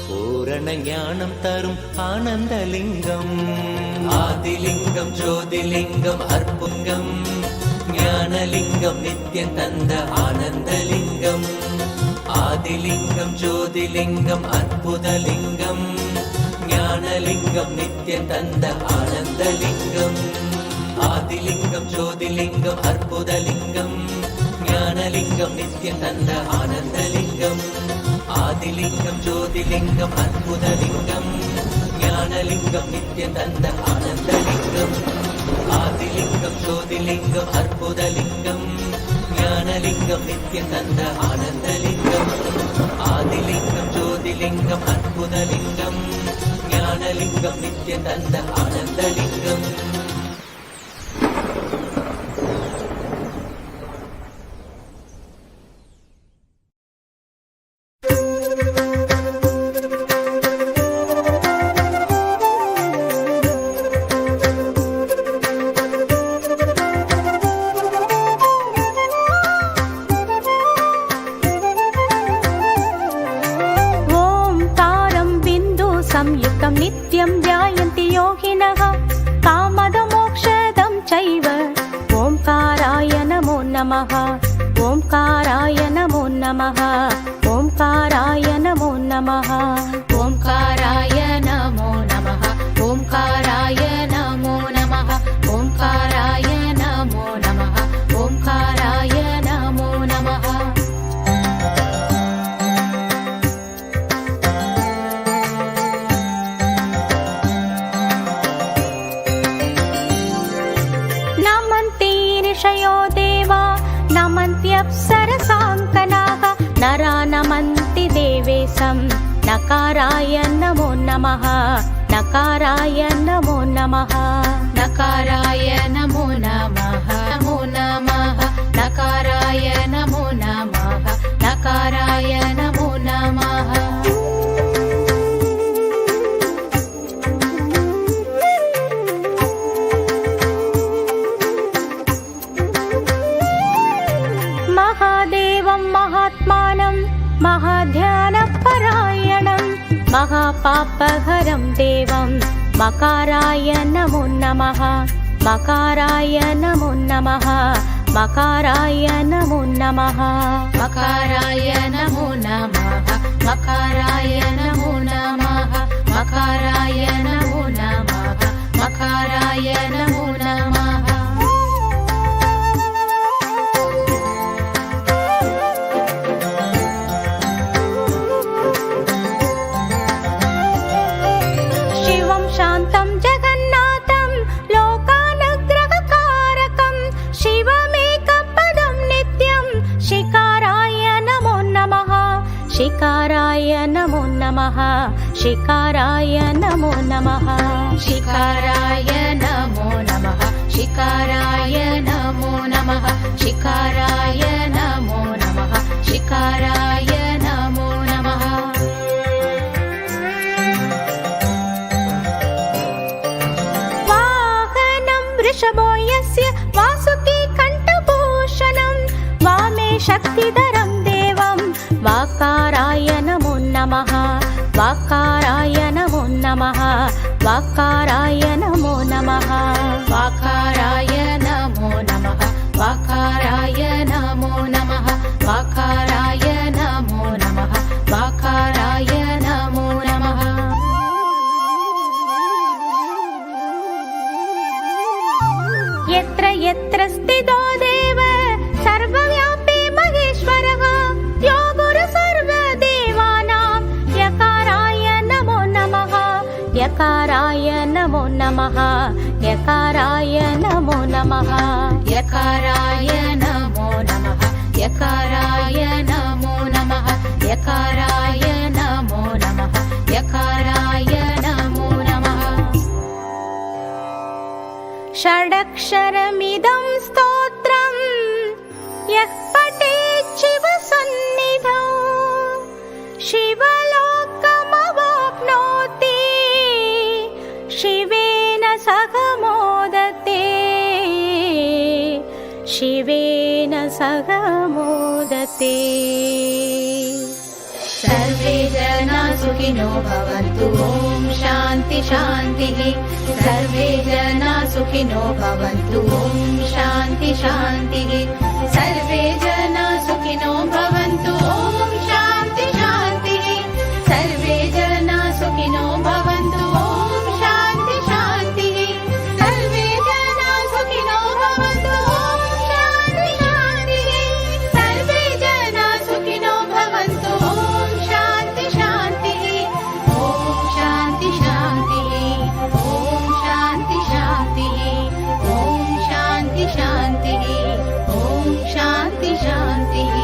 பூரண ஞானம் தரும் ஆனந்தலிங்கம். ஆதிலிங்கம் ஜோதிலிங்கம் அற்புதம் ஞானலிங்கம் நித்யம் தந்த ஆனந்தலிங்கம். ஆதிலிங்கம் ஜோதிலிங்கம் அற்புதலிங்கம் ஞானலிங்கம் நித்யம் தந்த ஆனந்தலிங்கம். ஆதிலிங்கம் ஜோதிலிங்கம் அற்புதலிங்கம் ஞானலிங்கம் நித்யம் தந்த ஆனந்தலிங்கம். ஆதிலிங்கம் ஜோதிலிங்கம் அற்புதலிங்கம் ஞானலிங்கம் நித்யம் தந்த ஆனந்தலிங்கம். ஆதிலிங்கம் ஜோதிலிங்கம் அற்புதலிங்கம் ஞானலிங்கம் நித்யம் தந்த ஆனந்தலிங்கம். ஆதிலிங்கம் ஜோதிலிங்கம் அற்புதலிங்கம் ஞானலிங்கம் நித்யம் தந்த ஆனந்தலிங்கம். संयुक्तं नित्यं ध्यायन्ति योगिनः कामदमोक्षदं चैव ओंकाराय नमो नमः ओंकाराय नमो नमः ओंकाराय नमो नमः ओंकाराय नमो नमः ओंकाराय नमो नमः ओंकाराय नमो नमः ओंकाराय नमो नमः नमन्ति ऋषयो देवा नमन्त्यप्सरसाङ्कनाः नरा नमन्ति देवेशं नकाराय नमो नमः नकाराय नमो नमः नकाराय नमो नमः नमो नमः नकाराय नमो नमः नकाराय नमो नमः महादेवं महात्मानं महाध्यानपरायणं महापापहरं देवं मकाराय नमो नमः मकाराय नमो नमः मकाराय नमो नमः मकाराय नमो नमः मकाराय नमो नमः मकाराय नमो नमः मकाराय नमो नमः शिवं शान्तं जगन्नाथं लोकानुग्रहकारकं शिवमेकपदं नित्यं शिकाराय नमो नमः शिकाराय नमो नमः शिकाराय नमो नमः शिकाराय नमो नमः शिकाराय नमो नमः शिकाराय नमो नमः शिकाराय नमो नमः वाहनं वृषभो यस्य वासुकी कण्ठभूषणं वामे शक्तिधरं देवं वाकाराय नमो नमः वाकाराय नमो नमः वाकाराय नमो नमः वाकाराय नमो नमः वाकाराय नमो नमः वाकाराय नमो नमः वाकाराय नमो नमः यत्र यत्र स्थितो देव सर्वव्यापी महेश्वरः यो गुरु सर्वदेवानां यकाराय नमो नमः यकाराय नमो नमः यकाराय नमो नमः यकाराय नमो नमः यकाराय नमो नमः यकाराय नमो नमः यकाराय नमो नमः षडक्षरमिदं स्तोत्रं यः पठेत् शिवसन्निधौ शिवलोकमवाप्नोति शिवेन सह मोदते शिवेन सह मोदते सर्वे जना सुखिनो भवन्तु ॐ शान्ति शान्तिः सर्वे जना सुखिनो भवन्तु ॐ शान्ति शान्तिः सर्वे जना सुखिनो भवन्तु ॐ शान्ति शान्तिः सर्वे जना सुखिनो भवन्तु ॐ शान्ति शान्तिः सर्वे जना सुखिनो भवन्तु ॐ शान्ति शान्तिः सर्वे जना सुखिनो भवन्तु ॐ शान्ति शान्तिः ॐ शान्ति शान्तिः ॐ शान्ति शान्तिः ॐ शान्ति शान्तिः ॐ शान्ति शान्तिः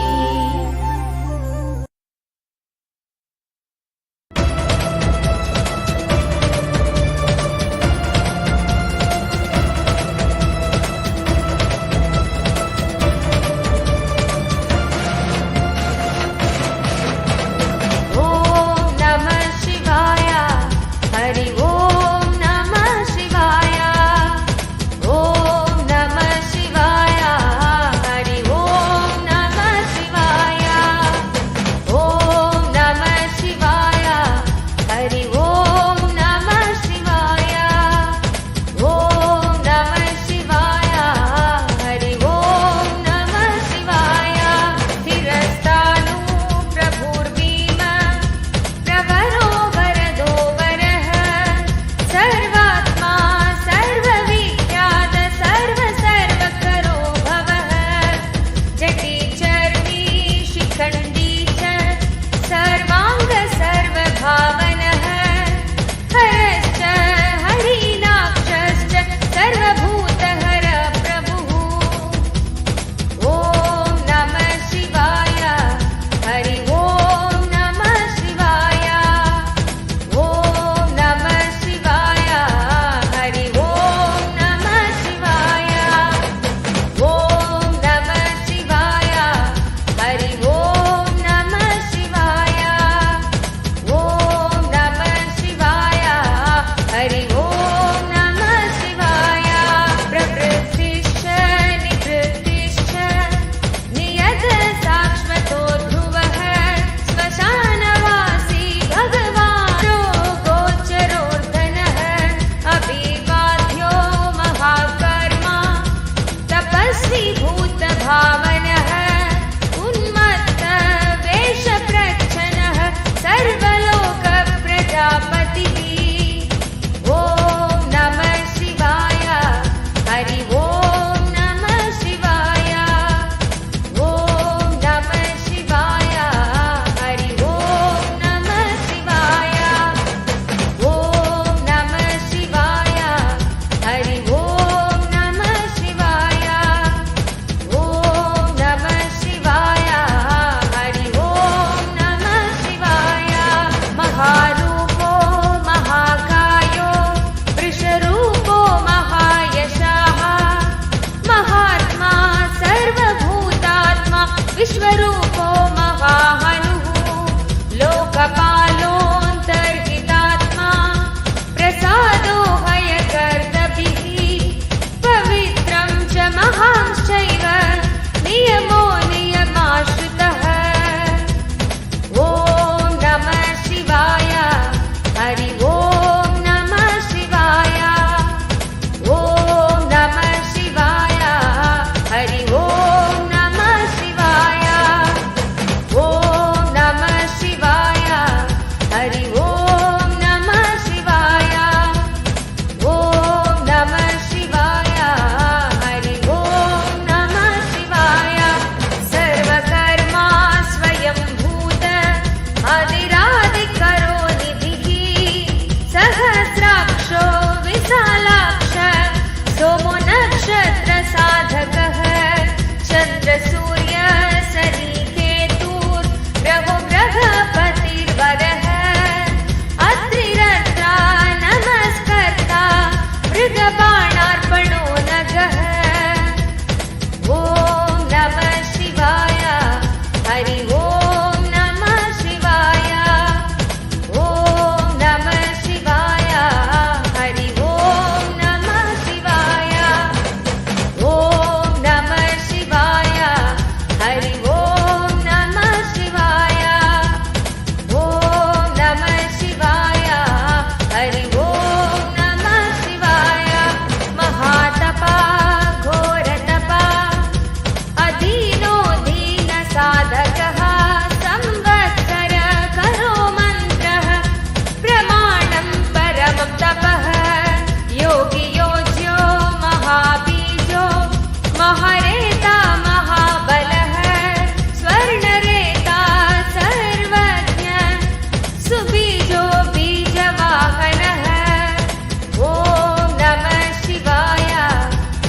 कपालोऽन्तर्हितात्मा प्रसादो हयगर्दभिः पवित्रं च महांश्चैव नियमो नियमाश्रितः। ॐ नमः शिवाय हरि ओं नमः शिवाय। ॐ नमः शिवाय हरि ओं नमः शिवाय। ॐ नमः शिवाय हरि ओं नमः शिवाय। ॐ नमः शिवाय हरि ओं नमः शिवाय। सर्वकर्मा स्वयंभूत आदिरादिकरो निधिः सहस्राक्षो विशालाक्ष सोमो नक्षत्रसाधकः चन्द्रसूर्य शनिकेतुर्ग्रहो बृहस्पतिर्वरः अत्रिरत्रा नमस्कर्ता मृगबाणार्पणो नगः। ॐ नमः शिवाय हरि ओं नमः शिवाय। ॐ नमः शिवाय हरि ओं नमः शिवाय। ॐ नमः शिवाय हरि ओं नमः शिवाय। ॐ नमः शिवाय हरि ओं नमः शिवाय। महातपा घोरतपा अधीनो दीनसाधकः संवत्सर करो मन्त्रः प्रमाणं परमं तपः। योगी योज्यो महाबीजो महारेता महाबलः स्वर्णरेता सर्वज्ञ सुबीजो बीजवाहनः। ॐ नमः शिवाय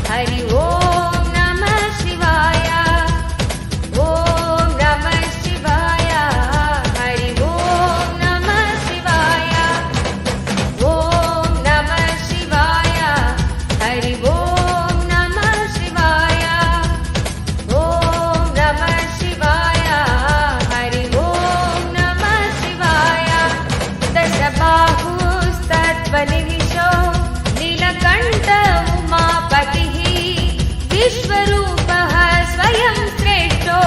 हरि ओं नमः शिवाय। ॐ नमः शिवाय हरि ओं नमः शिवाय। ॐ नमः शिवाय हरि ओं नमः शिवाय। ॐ नमः शिवाय हरि ओं नमः शिवाय। दशबाहुस्तत्त्वनिहिषो नीलकण्ठ उमापतिः विश्वरूपः स्वयं श्रेष्ठो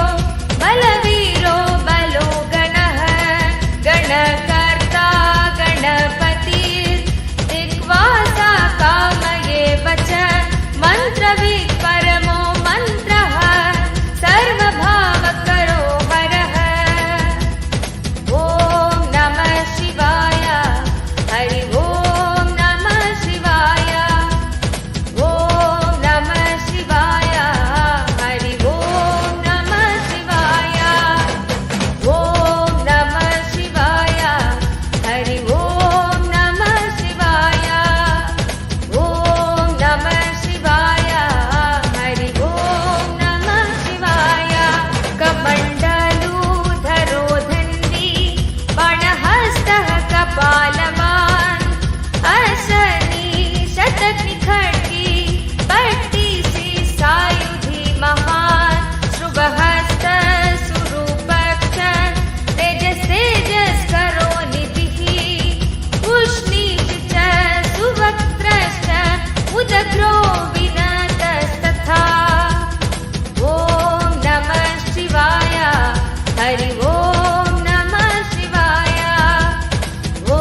बलवीरो बलो गणः गणकर्ता गणपतिर्दिग्वासा कामयेव च मन्त्रवित् परमो मन्त्रः सर्वभावकरो हरः। ॐ नमः शिवाय हरि ओं नमः शिवाय। ॐ नमः शिवाय हरि ओं नमः शिवाय। ॐ नमः शिवाय हरि ओं नमः शिवाय। ॐ नमः शिवाय हरि ओं नमः शिवाय। कमण्डलूधरो धन्वी बाणहस्तः कपालवान् अशनी शतनिखड्गी पट्टिसी सायुधी महान् शुभहस्त सुरूपश्च तेजस्तेजस्करो निधिः उष्णीष च सुवक्त्रश्च उदग्रो विनतस्तथा। ॐ नमः शिवाय हरि ओं नमः शिवाय। ॐ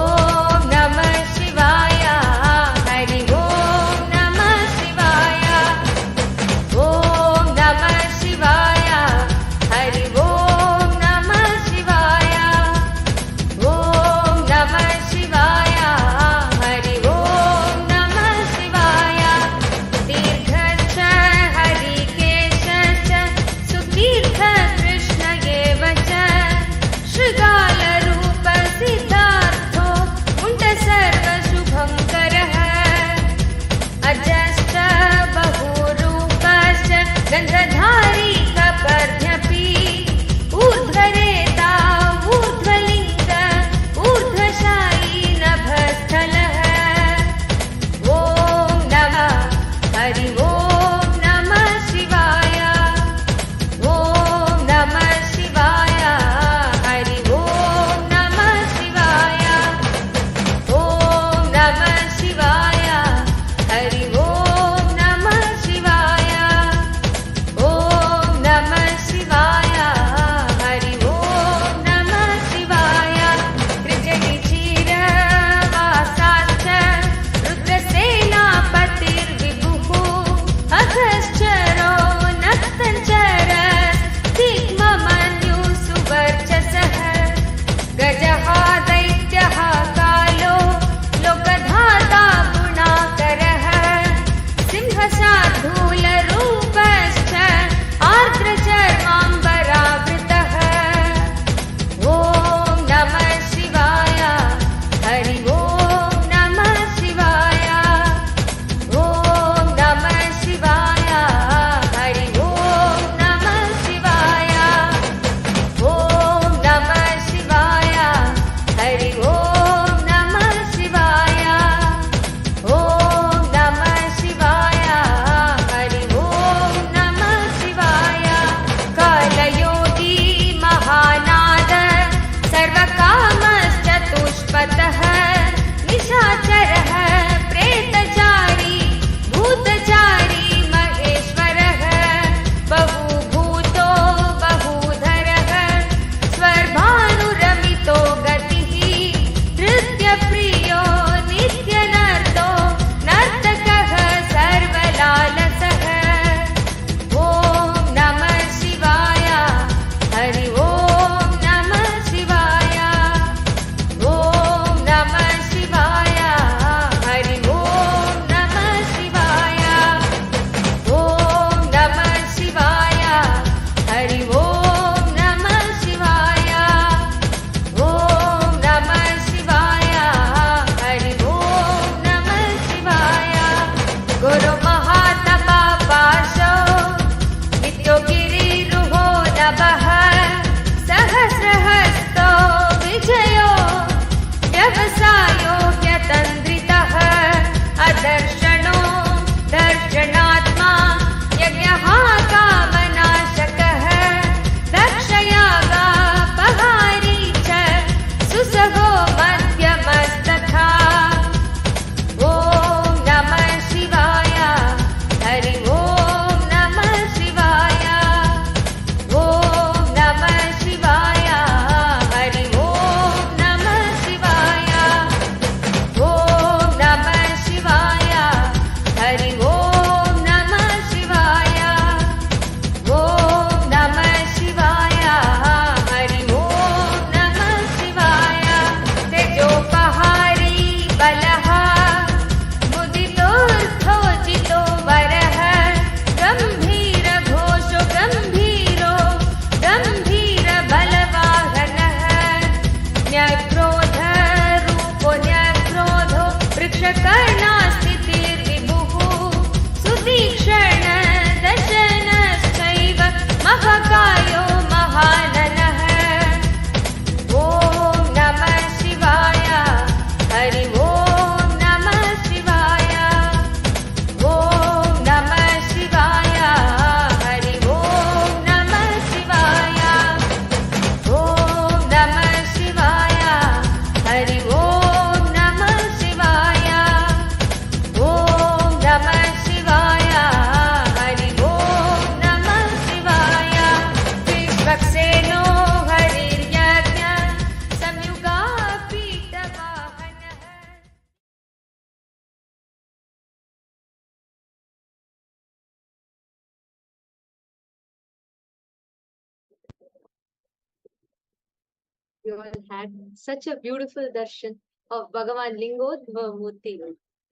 We all had such a beautiful darshan of Bhagavan Lingodbhava Murthy,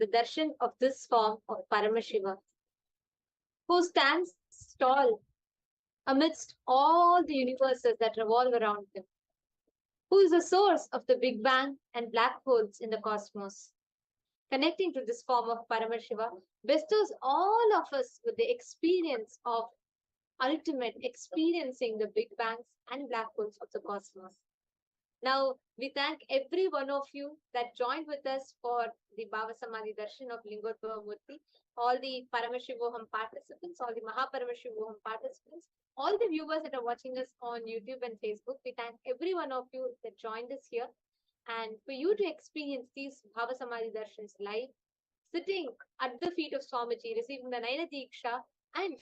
the darshan of this form of Paramashiva, who stands tall amidst all the universes that revolve around him, who is the source of the Big Bang and black holes in the cosmos. Connecting to this form of Paramashiva bestows all of us with the experience of ultimate experiencing the Big Bangs and black holes of the cosmos. Now, we thank every one of you that joined with us for the Bhava Samadhi Darshan of Lingodbhava Murthy, all the Paramashivoham participants, all the Mahaparamashivoham participants, all the viewers that are watching us on YouTube and Facebook. We thank every one of you that joined us here. And for you to experience these Bhava Samadhi Darshans live, sitting at the feet of Swamiji, receiving the Naina Diksha, and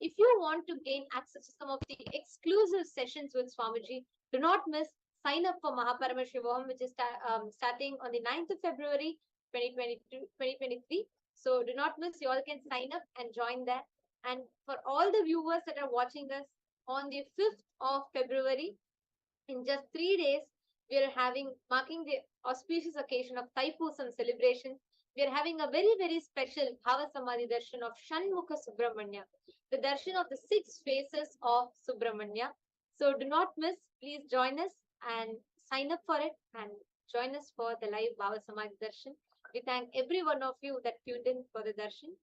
if you want to gain access to some of the exclusive sessions with Swamiji, do not miss. Sign up for Mahaparamashivam, which is starting on the 9th of February 2023. So do not miss. You all can sign up and join there. And for all the viewers that are watching us on the 5th of February, in just 3 days, we are marking the auspicious occasion of Thaipusam celebration. We are having a very, very special Bhava Samadhi darshan of Shanmukha Subramanya, the darshan of the 6 faces of Subramanya. So do not miss. Please join us and sign up for it and join us for the live Bhava Samadhi darshan. We thank every one of you that tuned in for the darshan.